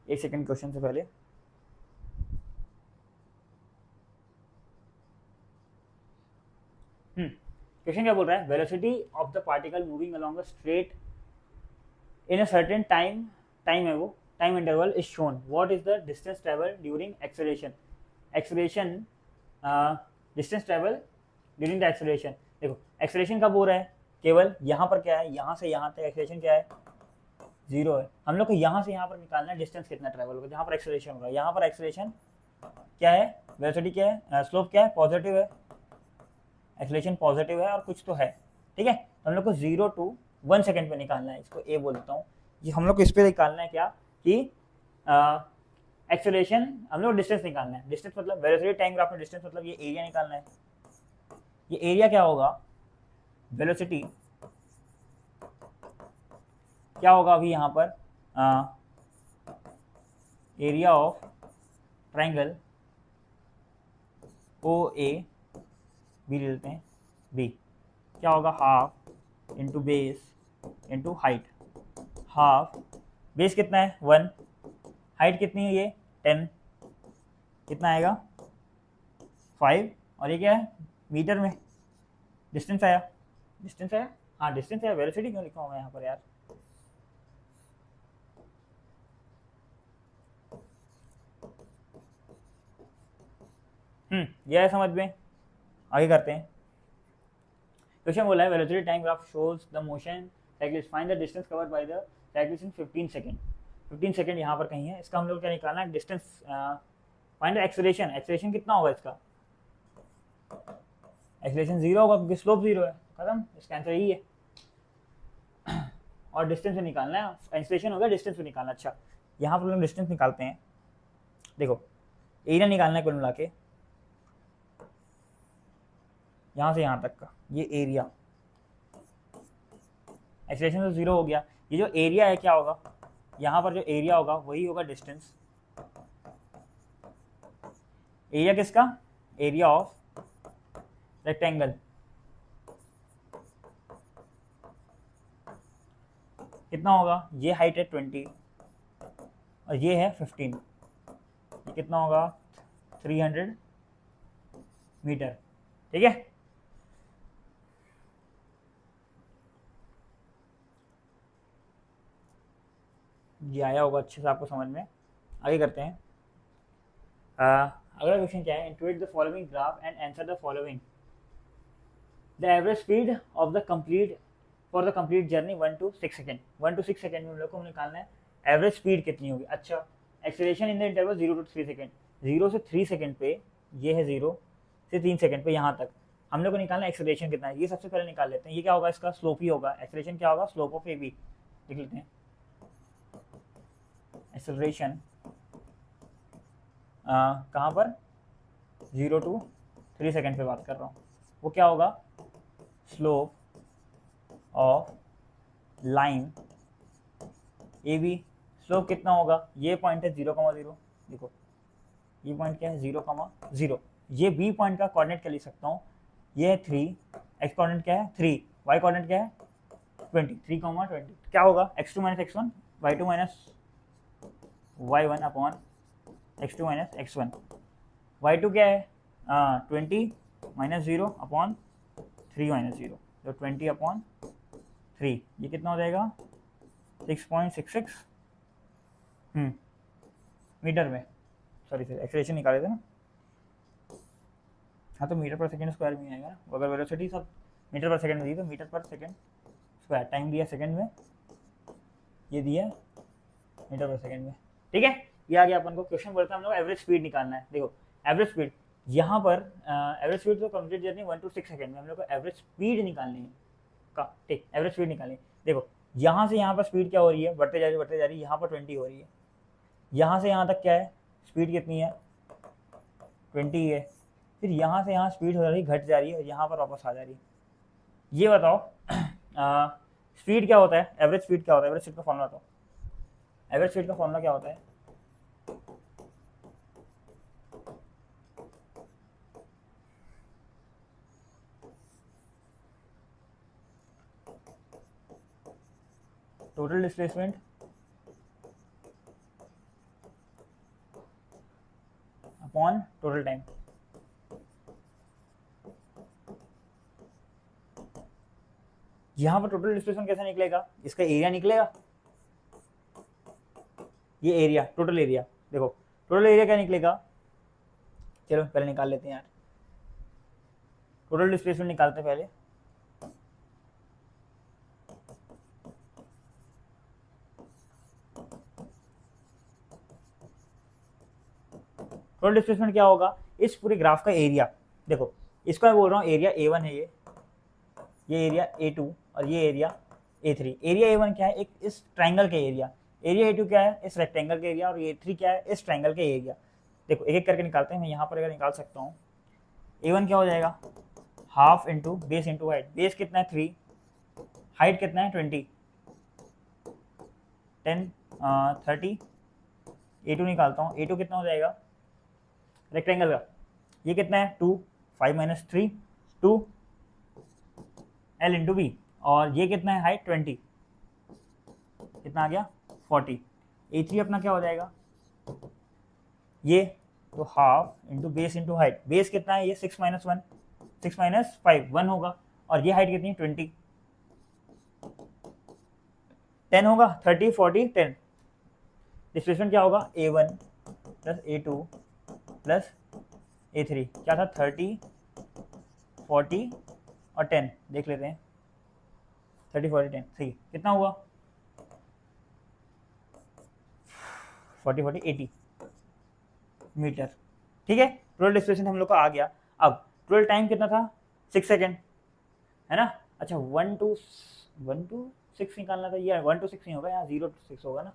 एक सेकंड, क्वेश्चन से पहले क्वेश्चन क्या बोल रहा है, velocity of the particle moving along a straight in a certain time है वो, time interval is shown, what is the distance travel during acceleration. Distance travel during the acceleration. देखो एक्सेलरेशन कब हो रहा है, केवल यहाँ पर क्या है, यहाँ से यहाँ तक एक्सेलरेशन क्या है, 0 है। हम लोग को यहाँ से यहाँ पर निकालना है डिस्टेंस कितना ट्रेवल होगा, जहाँ पर एक्सेलरेशन होगा। यहाँ पर एक्सेलरेशन क्या है, वेलोसिटी क्या है, स्लोप क्या है, पॉजिटिव है, एक्सेलरेशन पॉजिटिव है और कुछ तो है, ठीक है। तो हम लोग को 0 to 1 सेकेंड पे निकालना है, इसको ए बोल देता हूँ। ये हम लोग को इस पर निकालना है क्या कि एक्सेलरेशन, हम लोग डिस्टेंस निकालना है। डिस्टेंस मतलब वेलोसिटी टाइम ग्राफ में डिस्टेंस मतलब ये एरिया निकालना है। ये एरिया क्या होगा, वेलोसिटी क्या होगा अभी यहाँ पर, area of triangle O A B ले लेते हैं, बी क्या होगा, half into base into height. Half, base कितना है 1, हाइट कितनी है ये 10, कितना आएगा 5, और ये क्या है मीटर में, डिस्टेंस आया, हाँ डिस्टेंस आया। वेलोसिटी क्यों लिखा हुआ है यहाँ पर यार, यह है समझ में। आगे करते हैं। क्वेश्चन बोला है velocity time graph shows the motion cyclist, find the distance covered by the cyclist in 15 second. 15 second यहाँ पर कहीं है। इसका हम लोग क्या निकालना है, distance, find the acceleration. Acceleration कितना होगा इसका, एक्सेलरेशन 0 होगा क्योंकि स्लोप 0 है, खत्म, इसका आंसर यही है। और डिस्टेंस से निकालना है, एक्सेलरेशन हो गया, डिस्टेंस से निकालना। अच्छा, यहाँ पर हम डिस्टेंस निकालते हैं। देखो एरिया निकालना है कुल मिला के, यहाँ से यहाँ तक का ये एरिया, एक्सेलरेशन तो 0 हो गया। ये जो एरिया है क्या होगा, यहाँ पर जो एरिया होगा वही होगा डिस्टेंस। एरिया किसका, एरिया ऑफ रेक्टेंगल, कितना होगा, ये हाइट है 20 और ये है 15, ये कितना होगा 300 मीटर, ठीक है। ये आया होगा अच्छे से आपको समझ में। आगे करते हैं। अगला क्वेश्चन क्या है, intuit the following graph and answer the following. The average speed of the complete for the complete journey 1 to 6 second. 1 to 6 second में हम लोग को निकालना है एवरेज स्पीड कितनी होगी। अच्छा, acceleration in the interval 0 to 3 second, 0 से 3 सेकेंड पे ये है, 0 से 3 सेकेंड पे यहाँ तक, हम लोग को निकालना एक्सेलरेशन कितना है, ये सबसे पहले निकाल लेते हैं। ये क्या होगा, इसका स्लोप ही होगा। एक्सेलरेशन क्या होगा, स्लोप ऑफ ए बी। लिख लेते हैं एक्सेलरेशन कहाँ पर, 0 to 3 सेकेंड पे बात कर रहा हूँ। वो क्या होगा, slope of line A B. Slope कितना होगा, ये पॉइंट है 0,0, देखो ये पॉइंट क्या है 0,0। ये बी पॉइंट का कोऑर्डिनेट क्या लिख सकता हूँ, ये है 3, एक्स कोऑर्डिनेट क्या है 3, वाई कोऑर्डिनेट क्या है 20, 3,20। क्या होगा x2 minus x1, y2 minus y1 upon x2 minus x1। y2 क्या है 20 माइनस 0 अपॉन 3 माइनस 0, तो 20 अपॉन 3, ये कितना हो जाएगा 6.66 मीटर में। सॉरी सर, एक्सेलरेशन निकाले थे ना, हाँ तो मीटर पर सेकेंड स्क्वायर में आएगा ना। अगर वेलोसिटी सब मीटर पर सेकंड में दी तो मीटर पर सेकंड स्क्वायर, टाइम दिया सेकंड में, ये दिया मीटर पर सेकंड में। ठीक है, ये आ गया अपन को। क्वेश्चन बोलता है हम लोग एवरेज स्पीड निकालना है। देखो एवरेज स्पीड, यहाँ पर एवरेज स्पीड तो कंप्लीट जर्नी 1 to 6 सेकंड में, हम लोग को एवरेज स्पीड निकालनी है का। ठीक, एवरेज स्पीड निकालनी है। देखो यहाँ से यहाँ पर स्पीड क्या हो रही है, बढ़ते जा रही है, यहाँ पर 20 हो रही है। यहाँ से यहाँ तक क्या है, स्पीड कितनी है 20 है। फिर यहाँ से यहाँ स्पीड हो रही है, घट जा रही है, और यहाँ पर वापस आ जा रही है। ये बताओ स्पीड क्या होता है, एवरेज स्पीड क्या होता है, एवरेज स्पीड का फॉर्मूला बताओ। एवरेज स्पीड का फॉर्मूला क्या होता है, total displacement upon total time. यहां पर टोटल डिस्प्लेसमेंट कैसे निकलेगा, इसका एरिया निकलेगा, ये एरिया टोटल एरिया। देखो टोटल एरिया क्या निकलेगा, चलो पहले निकाल लेते हैं यार, टोटल डिस्प्लेसमेंट निकालते हैं पहले। टोटल डिस्प्लेसमेंट क्या होगा, इस पूरे ग्राफ का एरिया। देखो इसको मैं बोल रहा हूँ एरिया A1 है, ये एरिया A2 और ये एरिया A3। एरिया A1 क्या है, एक इस ट्राइंगल के एरिया। एरिया A2 क्या है, इस रेक्टेंगल के एरिया। और A3 क्या है, इस ट्राइंगल के एरिया। देखो एक एक करके निकालते हैं। मैं यहाँ पर अगर निकाल सकता हूँ, A1 क्या हो जाएगा, half into base into height. Base कितना है 3, हाइट कितना है 20, 10 30। A2 निकालता हूँ, A2 कितना हो जाएगा रेक्टेंगल का, ये कितना है 2, 5 माइनस 3 2 L इंटू बी। और ये कितना है हाइट 20, कितना आ गया 40। A3 अपना क्या हो जाएगा, ये तो half into base into height. Base कितना है, ये 6 माइनस 1, 6 माइनस 5 1 होगा। और ये हाइट कितनी है 20, 10 होगा, 30 40 10। डिस्प्लेसमेंट क्या होगा, A1 plus A2 plus A3 क्या था 30 40 और 10। देख लेते हैं 30 40 10 सही कितना हुआ 40 40 80 मीटर। ठीक है, टोटल डिस्प्लेसमेंट हम लोग का आ गया। अब टोटल टाइम कितना था 6 सेकेंड है ना। अच्छा 1 to 6 निकालना था, ये 1 to 6 नहीं होगा, यहाँ 0 to 6 होगा ना।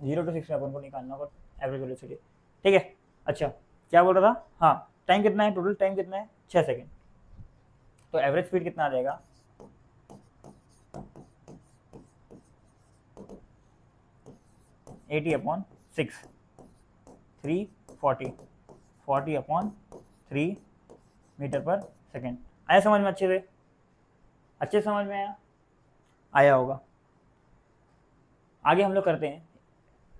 0 to 6 में अपन को निकालना होगा एवरेज वेलोसिटी। ठीक है, अच्छा क्या बोल रहा था, हाँ टाइम कितना है, टोटल टाइम कितना है 6 सेकेंड। तो एवरेज स्पीड कितना आ जाएगा, एटी अपॉन 6 340 40 अपॉन 3 मीटर पर सेकेंड। आया समझ में, अच्छे समझ में आया होगा। आगे हम लोग करते हैं,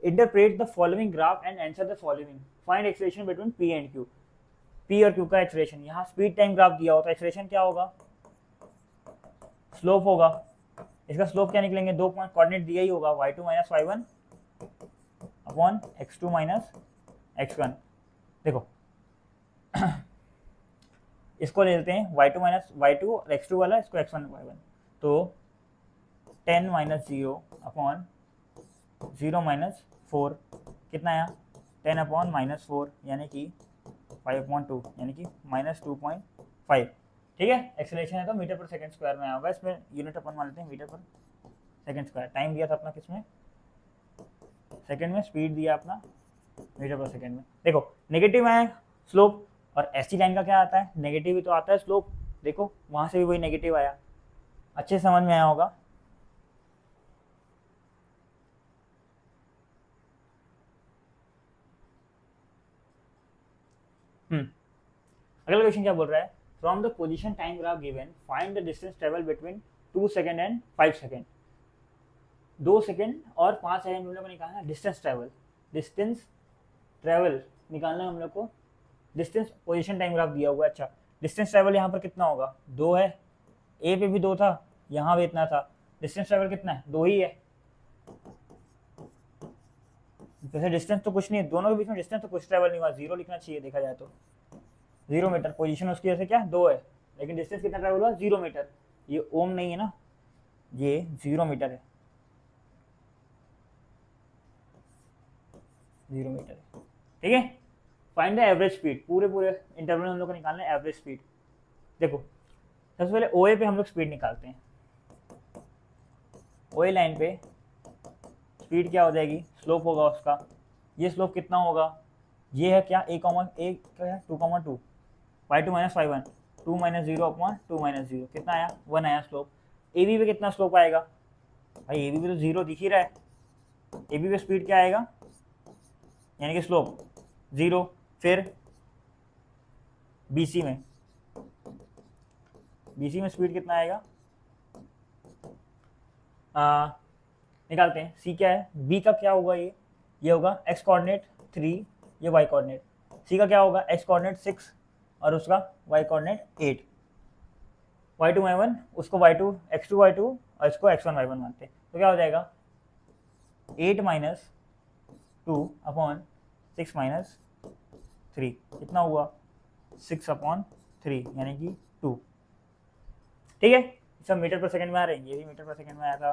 interpret the following graph and answer the following, find acceleration between P and Q. P और क्यू का एक्सेलरेशन, यहाँ स्पीड टाइम ग्राफ दिया होता है, एक्सेलरेशन क्या होगा स्लोप होगा। इसका स्लोप क्या निकलेंगे, 2 पॉइंट कोऑर्डिनेट दिया ही होगा, y2 minus y1 upon x2 minus x1। देखो इसको ले लेते हैं y2 माइनस y2 और x2 वाला, इसको x1 y1। तो 10 माइनस 0 अपॉन 0 माइनस 4 कितना आया 10 अपॉन माइनस 4 यानी कि 5 अपॉन 2 यानी कि माइनस 2.5 5, ठीक है। एक्सेलरेशन है तो मीटर पर सेकंड स्क्वायर में आएगा, इसमें यूनिट अपन मान लेते हैं मीटर पर सेकंड स्क्वायर। टाइम दिया था अपना किसमें, सेकंड में, स्पीड दिया अपना मीटर पर सेकंड में। देखो नेगेटिव आए स्लोप, और ऐसी लाइन का क्या आता है, नेगेटिव ही तो आता है स्लोप। देखो वहां से भी वही नेगेटिव आया, अच्छे समझ में आया होगा। अगला क्वेश्चन क्या बोल रहा है, from the position time graph given find the distance travel between 2 second and 5 second. 2 second और 5 सेकंड हम लोग को निकालना है डिस्टेंस ट्रेवल। डिस्टेंस ट्रेवल निकालना है हम लोग को, डिस्टेंस पोजीशन टाइम ग्राफ दिया हुआ है। अच्छा डिस्टेंस ट्रेवल यहाँ पर कितना होगा, 2 है, ए पे भी 2 था, यहाँ भी इतना था, डिस्टेंस ट्रेवल कितना है, 2 ही है। वैसे डिस्टेंस तो कुछ नहीं है, दोनों के बीच में डिस्टेंस तो कुछ ट्रेवल नहीं हुआ, 0 लिखना चाहिए देखा जाए तो। 0 मीटर, पोजीशन उसकी वजह से क्या 2 है, लेकिन डिस्टेंस कितना ट्रेवल हुआ, 0 मीटर। ये ओम नहीं है ना, ये 0 मीटर है, 0 मीटर है, ठीक है। फाइंड द एवरेज स्पीड, पूरे इंटरवल में हम लोग को निकालना है एवरेज स्पीड। देखो सबसे पहले ओए पे हम लोग स्पीड निकालते हैं। ओए लाइन पे स्पीड क्या हो जाएगी, स्लोप होगा उसका, ये स्लोप कितना होगा, ये है क्या a, क्या है 2,2, y2 minus y1, 2 minus 0 upon 2 minus 0, कितना आया 1 आया स्लोप। ए बी पे कितना स्लोप आएगा, भाई ए बी पे तो 0 दिख ही रहा है, ए बी पे स्पीड क्या आएगा, यानी कि स्लोप 0। फिर बी सी में स्पीड कितना आएगा, निकालते हैं। सी क्या है, बी का क्या होगा, ये होगा x कोऑर्डिनेट 3, ये y कोऑर्डिनेट। सी का क्या होगा, x कोऑर्डिनेट 6 और उसका y कोऑर्डिनेट 8। y2 y1, उसको y2 x2 y2 और इसको x1 y1 मानते हैं, तो क्या हो जाएगा 8 माइनस 2 अपॉन 6 माइनस 3, कितना हुआ 6 अपॉन 3 यानी कि 2, ठीक है। सब मीटर पर सेकंड में आ रहे हैं, ये भी मीटर पर सेकंड में आया था,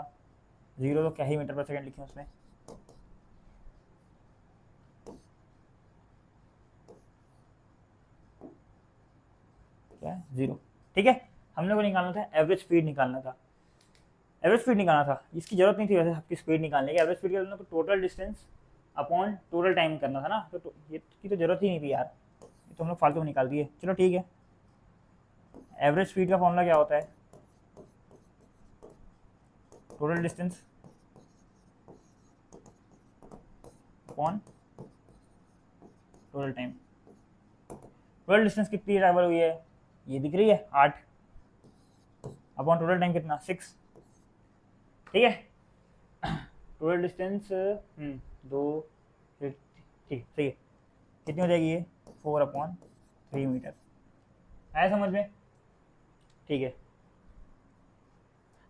0 तो क्या ही मीटर पर सेकंड लिखे उसमें। क्या है 0, ठीक है। हम लोग को निकालना था एवरेज स्पीड, निकालना था एवरेज स्पीड निकालना था। इसकी जरूरत नहीं थी वैसे आपकी स्पीड निकालने की, एवरेज स्पीड के लिए तो total distance upon total time करना था ना, तो ये की तो जरूरत ही नहीं थी यार, ये तो हम लोग फालतू में निकाल दिए। चलो ठीक है, एवरेज स्पीड का फॉर्मूला क्या होता है, total distance upon total time. Total distance कितनी ट्रैवल हुई है, ये दिख रही है 8, अपॉन टोटल टाइम कितना 6, ठीक है। टोटल डिस्टेंस 2, ठीक सही है, कितनी हो जाएगी ये 4/3 मीटर, आया समझ में, ठीक है।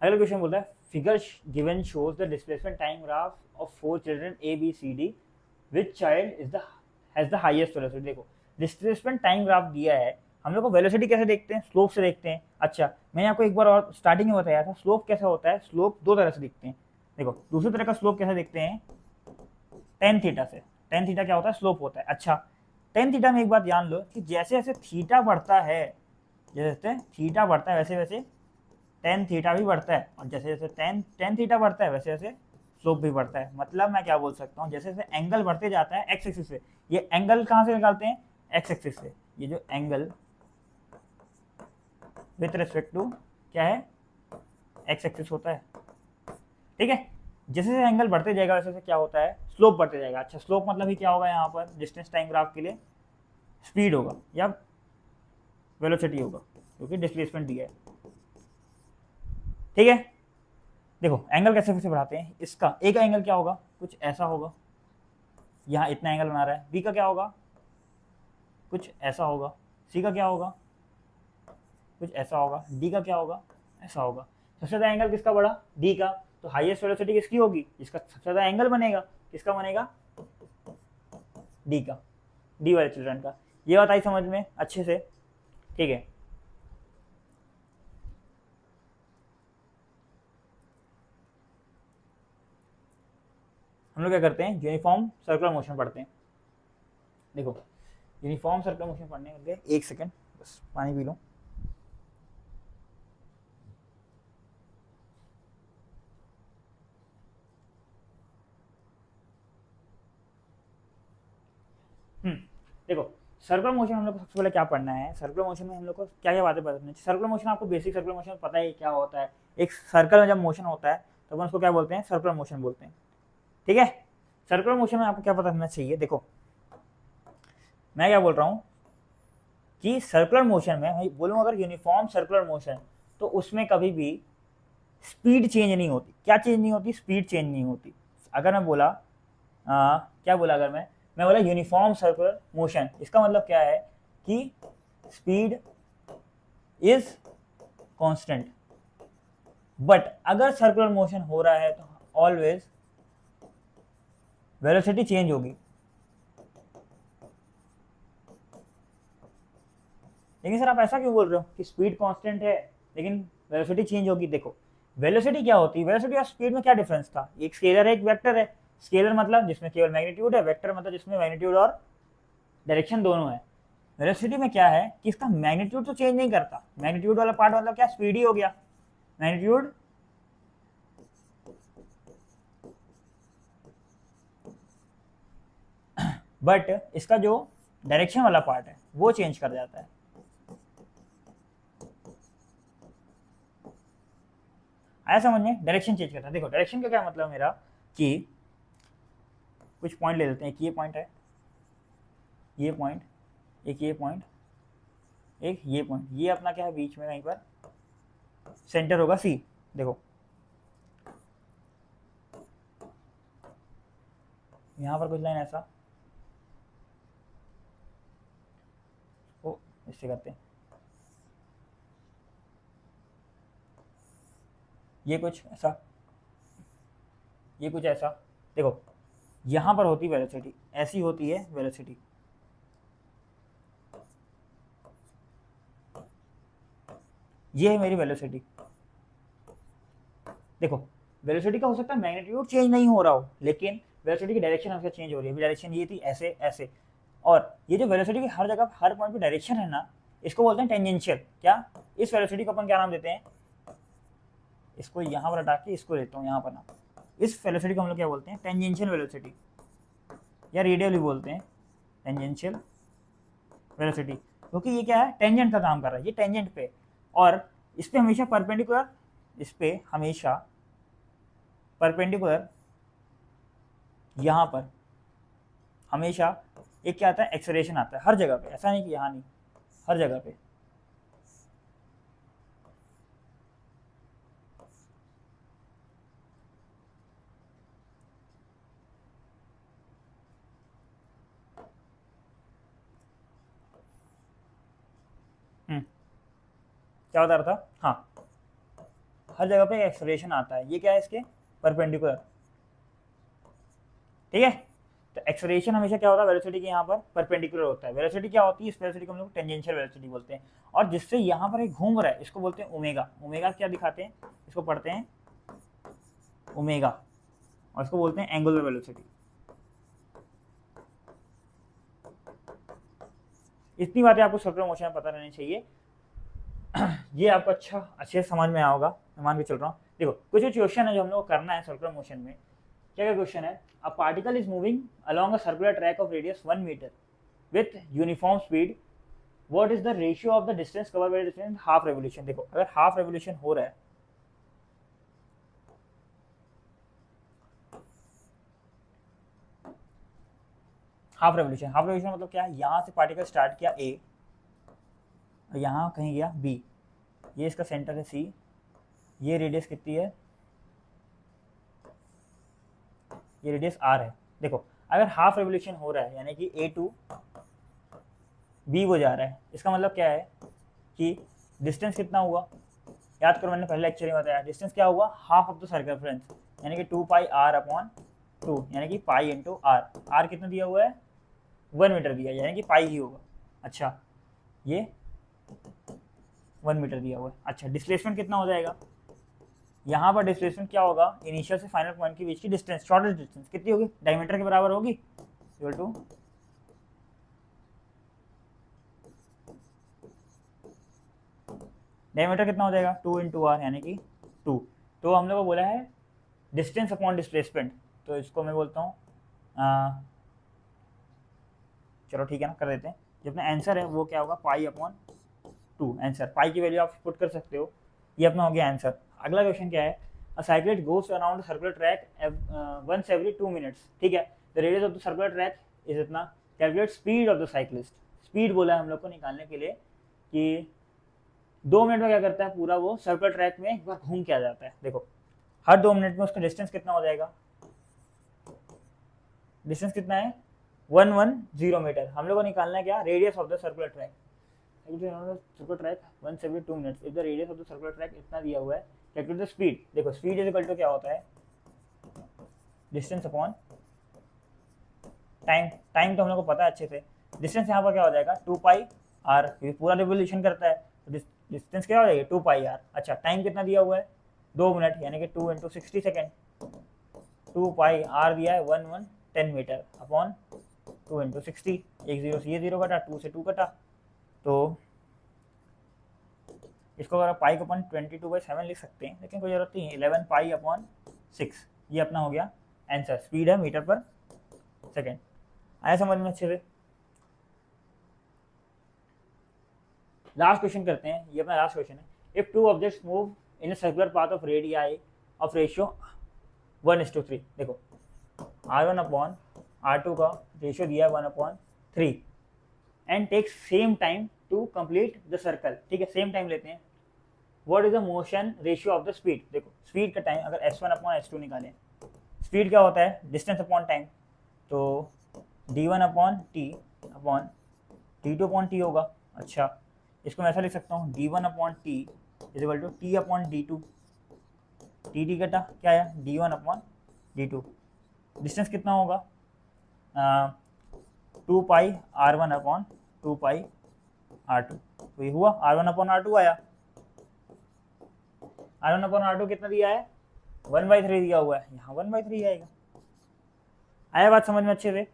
अगला क्वेश्चन बोलता है figure given shows the displacement time graph of 4 children A B C D, which child has the highest velocity. देखो डिस्प्लेसमेंट टाइम ग्राफ दिया है, हम लोग को वेलोसिटी कैसे देखते हैं, स्लोप से देखते हैं। अच्छा मैंने आपको एक बार और स्टार्टिंग में बताया था स्लोप कैसा होता है, स्लोप 2 तरह से दिखते हैं। देखो दूसरी तरह का स्लोप कैसे देखते हैं, टेन थीटा से। टेन थीटा क्या होता है, स्लोप होता है। अच्छा टेन थीटा में एक बात जान लो कि जैसे जैसे थीटा बढ़ता है, जैसे थीटा बढ़ता है वैसे वैसे टेन थीटा भी बढ़ता है, और जैसे जैसे टेन थीटा बढ़ता है वैसे वैसे स्लोप भी बढ़ता है। मतलब मैं क्या बोल सकता हूँ, जैसे जैसे एंगल बढ़ते जाता है एक्स एक्सिस से, ये एंगल कहाँ से निकालते हैं, एक्स एक्सिस से, ये जो एंगल विथ रिस्पेक्ट टू क्या है, एक्स एक्सिस होता है, ठीक है। जैसे जैसे एंगल बढ़ते जाएगा वैसे वैसे क्या होता है, स्लोप बढ़ते जाएगा। अच्छा स्लोप मतलब ही क्या होगा, यहाँ पर डिस्टेंस टाइम ग्राफ के लिए स्पीड होगा या वेलोसिटी होगा, क्योंकि डिस्प्लेसमेंट दिया है, ठीक है। देखो एंगल कैसे कैसे बढ़ाते हैं, इसका ए का एंगल क्या होगा, कुछ ऐसा होगा, यहाँ इतना एंगल बना रहा है। बी का क्या होगा, कुछ ऐसा होगा। सी का क्या होगा, कुछ ऐसा होगा। डी का क्या होगा, ऐसा होगा। सबसे ज़्यादा एंगल किसका बढ़ा, डी का, तो हाईएस्ट वेलोसिटी किसकी होगी, जिसका सबसे ज़्यादा एंगल बनेगा, किसका बनेगा, डी का, डी वाले चिल्ड्रन का। ये बात आई समझ में अच्छे से, ठीक है। हम लोग क्या करते हैं, यूनिफॉर्म सर्कुलर मोशन पढ़ते हैं। देखो यूनिफॉर्म सर्कुलर मोशन पढ़ने के लिए एक सेकंड बस पानी पी लो। देखो सर्कुलर मोशन हम लोग को सबसे पहले क्या पढ़ना है, सर्कुलर मोशन में हम लोग को क्या क्या बातें पता करनी चाहिए। सर्कुलर मोशन आपको बेसिक सर्कुलर मोशन पता है क्या होता है, एक सर्कल में जब मोशन होता है तो अपन उसको क्या बोलते हैं, सर्कुलर मोशन बोलते हैं। ठीक है, सर्कुलर मोशन में आपको क्या पता करना चाहिए, देखो मैं क्या बोल रहा हूँ कि सर्कुलर मोशन में मैं बोलूँ अगर यूनिफॉर्म सर्कुलर मोशन, तो उसमें कभी भी स्पीड चेंज नहीं होती। क्या चेंज नहीं होती, स्पीड चेंज नहीं होती। अगर मैं बोला क्या बोला, अगर मैं बोला यूनिफॉर्म सर्कुलर मोशन, इसका मतलब क्या है कि स्पीड इज कांस्टेंट, बट अगर सर्कुलर मोशन हो रहा है तो ऑलवेज वेलोसिटी चेंज होगी। लेकिन सर आप ऐसा क्यों बोल रहे हो कि स्पीड कांस्टेंट है लेकिन वेलोसिटी चेंज होगी। देखो वेलोसिटी क्या होती है, वेलोसिटी और स्पीड में क्या डिफरेंस था, एक स्केलर है एक वेक्टर है। स्केलर मतलब जिसमें केवल मैग्नीट्यूड है, वेक्टर मतलब जिसमें मैग्नीट्यूड और डायरेक्शन दोनों है। वेलोसिटी में क्या है कि इसका मैग्नीट्यूड तो चेंज नहीं करता, मैग्नीट्यूड वाला पार्ट मतलब क्या, स्पीड ही हो गया मैग्नीट्यूड, बट इसका जो डायरेक्शन वाला पार्ट है वो चेंज कर जाता है। आया समझ में, डायरेक्शन चेंज करता है। देखो डायरेक्शन का क्या मतलब मेरा कि कुछ पॉइंट ले लेते हैं, एक ये पॉइंट है, ये पॉइंट, एक ये पॉइंट, एक ये पॉइंट, ये अपना क्या है बीच में कहीं पर सेंटर होगा सी। देखो यहां पर कुछ लाइन ऐसा, ओ इससे करते हैं, ये कुछ ऐसा, ये कुछ ऐसा। देखो यहां पर होती वेलोसिटी, ऐसी होती है वेलोसिटी, ये है मेरी वेलोसिटी। देखो वेलोसिटी का हो सकता है मैग्नीट्यूड चेंज नहीं हो रहा हो, लेकिन वेलोसिटी की डायरेक्शन हमेशा चेंज हो रही है। डायरेक्शन ये थी ऐसे ऐसे, और ये जो वेलोसिटी की हर जगह हर पॉइंट पे डायरेक्शन है ना, इसको बोलते हैं टेंजेंशियल। क्या, इस वेलोसिटी को अपन क्या नाम देते हैं, इसको यहाँ पर हटा के इसको लेता हूँ यहाँ पर ना, इस वेलोसिटी को हम लोग क्या बोलते हैं, टेंजेंशियल वेलोसिटी, या रेडियल भी बोलते हैं, टेंजेंशियल वेलोसिटी। क्योंकि ये क्या है, टेंजेंट का काम कर रहा है, ये टेंजेंट पे, और इस पे हमेशा परपेंडिकुलर, इस पे हमेशा परपेंडिकुलर, यहाँ पर हमेशा एक क्या आता है, एक्सेलरेशन आता है हर जगह पे, ऐसा नहीं कि यहाँ नहीं, हर जगह पे। क्या बता रहा था, हाँ हर जगह पे एक्सेलरेशन आता है, ये क्या है इसके परपेंडिकुलर। ठीक है, तो एक्सेलरेशन हमेशा क्या होता है, वेलोसिटी के यहाँ पर परपेंडिकुलर होता है। वेलोसिटी क्या होती है, इस वेलोसिटी को हम लोग टेंजेंशियल वेलोसिटी बोलते हैं। और जिससे यहाँ पर एक घूम रहा है इसको बोलते हैं ओमेगा। ओमेगा क्या दिखाते हैं, इसको पढ़ते हैं ओमेगा, और इसको बोलते हैं एंगुलर वेलोसिटी। इतनी बातें आपको सर्कुलर मोशन में पता रहनी चाहिए। ये आपको अच्छे समझ में आया होगा, मैं मान के चल रहा हूँ। देखो कुछ क्वेश्चन है जो हम लोग को करना है सर्कुलर मोशन में। क्या क्या क्वेश्चन है, a particle is moving along a circular track of radius 1 meter with uniform speed, what is the ratio of the distance cover by distance half revolution. देखो अगर हाफ रेवोल्यूशन हो रहा है, हाफ रेवोल्यूशन मतलब क्या है, यहाँ से पार्टिकल स्टार्ट किया ए और यहाँ कहीं गया बी, ये इसका सेंटर है सी, ये रेडियस कितनी है, ये रेडियस आर है। देखो अगर हाफ रेवोल्यूशन हो रहा है यानी कि ए टू बी को जा रहा है, इसका मतलब क्या है कि डिस्टेंस कितना हुआ, याद करो मैंने पहले लेक्चर में बताया, डिस्टेंस क्या हुआ, हाफ ऑफ द सर्कमफ्रेंस, यानी कि 2 पाई आर अपॉन 2, यानी कि पाई इंटू आर। आर कितना दिया हुआ है, 1 मीटर दिया, यानी कि पाई ही होगा। अच्छा ये 1 मीटर दिया हुआ है। अच्छा डिस्प्लेसमेंट कितना हो जाएगा, यहाँ पर डिस्प्लेसमेंट क्या होगा, इनिशियल से फाइनल पॉइंट के बीच की डिस्टेंस, शॉर्टेस्ट डिस्टेंस कितनी होगी, डायमीटर के बराबर होगी, इक्वल टू डायमीटर कितना हो जाएगा 2 इंटू आर, यानी कि 2। तो हम लोग को बोला है डिस्टेंस अपॉन डिस्प्लेसमेंट, तो इसको मैं बोलता हूँ चलो ठीक है ना, कर देते हैं। जो अपना आंसर है वो क्या होगा, पाई अपॉन 2। आंसर पाई की वैल्यू आप पुट कर सकते हो, ये अपना हो गया आंसर। अगला क्वेश्चन क्या है, a cyclist goes around circular track once every 2 minutes, ठीक है। The radius of the circular track is इतना, calculate speed of the cyclist. Speed बोला है हम लोग को निकालने के लिए कि 2 मिनट में क्या करता है, पूरा वो सर्कुलर ट्रैक में एक बार घूम के आ जाता है। देखो हर 2 मिनट में उसका डिस्टेंस कितना हो जाएगा, डिस्टेंस कितना है 110 मीटर। हम लोग को निकालना है क्या, radius of the circular track. Circular track once every 2 minutes, if the radius of the circular track इतना दिया हुआ है, कैलकुलेट द स्पीड। देखो स्पीड इज इक्वल टू क्या होता है, डिस्टेंस अपॉन टाइम। टाइम तो हम लोग को पता है अच्छे से, डिस्टेंस यहाँ पर क्या हो जाएगा 2 पाई आर, क्योंकि पूरा रिवोल्यूशन करता है तो डिस्टेंस क्या हो जाएगी 2 पाई आर। अच्छा टाइम कितना दिया हुआ है 2 मिनट, यानी कि 2 × 60 सेकेंड। 2 पाई आर दिया है 1110 मीटर अपॉन 2 × 60। एक जीरो से ये जीरो कटा, 2 से 2 कटा, तो इसको अगर पाई को अपन 22/7 लिख सकते हैं, लेकिन कोई जरूरत नहीं है, 11 पाई अपॉन 6। ये अपना हो गया आंसर, स्पीड है मीटर पर सेकेंड। आया समझ में अच्छे से। लास्ट क्वेश्चन करते हैं, ये अपना लास्ट क्वेश्चन है। If 2 objects move in a circular path of radii of ratio 1:3, देखो R1 अपॉन R2 का रेशियो दिया है 1/3 and takes same time to complete the circle, ठीक है, सेम टाइम लेते हैं। What is the motion ratio of the speed. देखो स्पीड का टाइम अगर S1 अपॉन S2 निकालें, स्पीड क्या होता है, डिस्टेंस अपॉन टाइम, तो D1 upon T upon D2 upon T होगा। अच्छा इसको मैं ऐसा लिख सकता हूँ, D1 upon T is equal to T upon D2। T कटा क्या है, D1 अपॉन D2। डिस्टेंस कितना होगा 2 पाई R1 अपॉन 2 पाई R2। तो ये हुआ R1 अपॉन R2 आया। R1 अपॉन R2 कितना दिया है 1/3 दिया हुआ है, यहाँ 1/3 आएगा। आया बात समझ में अच्छे से।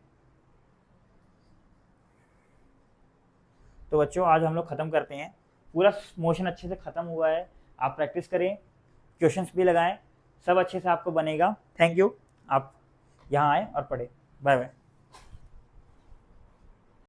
तो बच्चों आज हम लोग खत्म करते हैं, पूरा मोशन अच्छे से खत्म हुआ है। आप प्रैक्टिस करें, क्वेश्चंस भी लगाएं, सब अच्छे से आपको बनेगा। थैंक यू, आप यहाँ आए और पढ़े। Bye bye.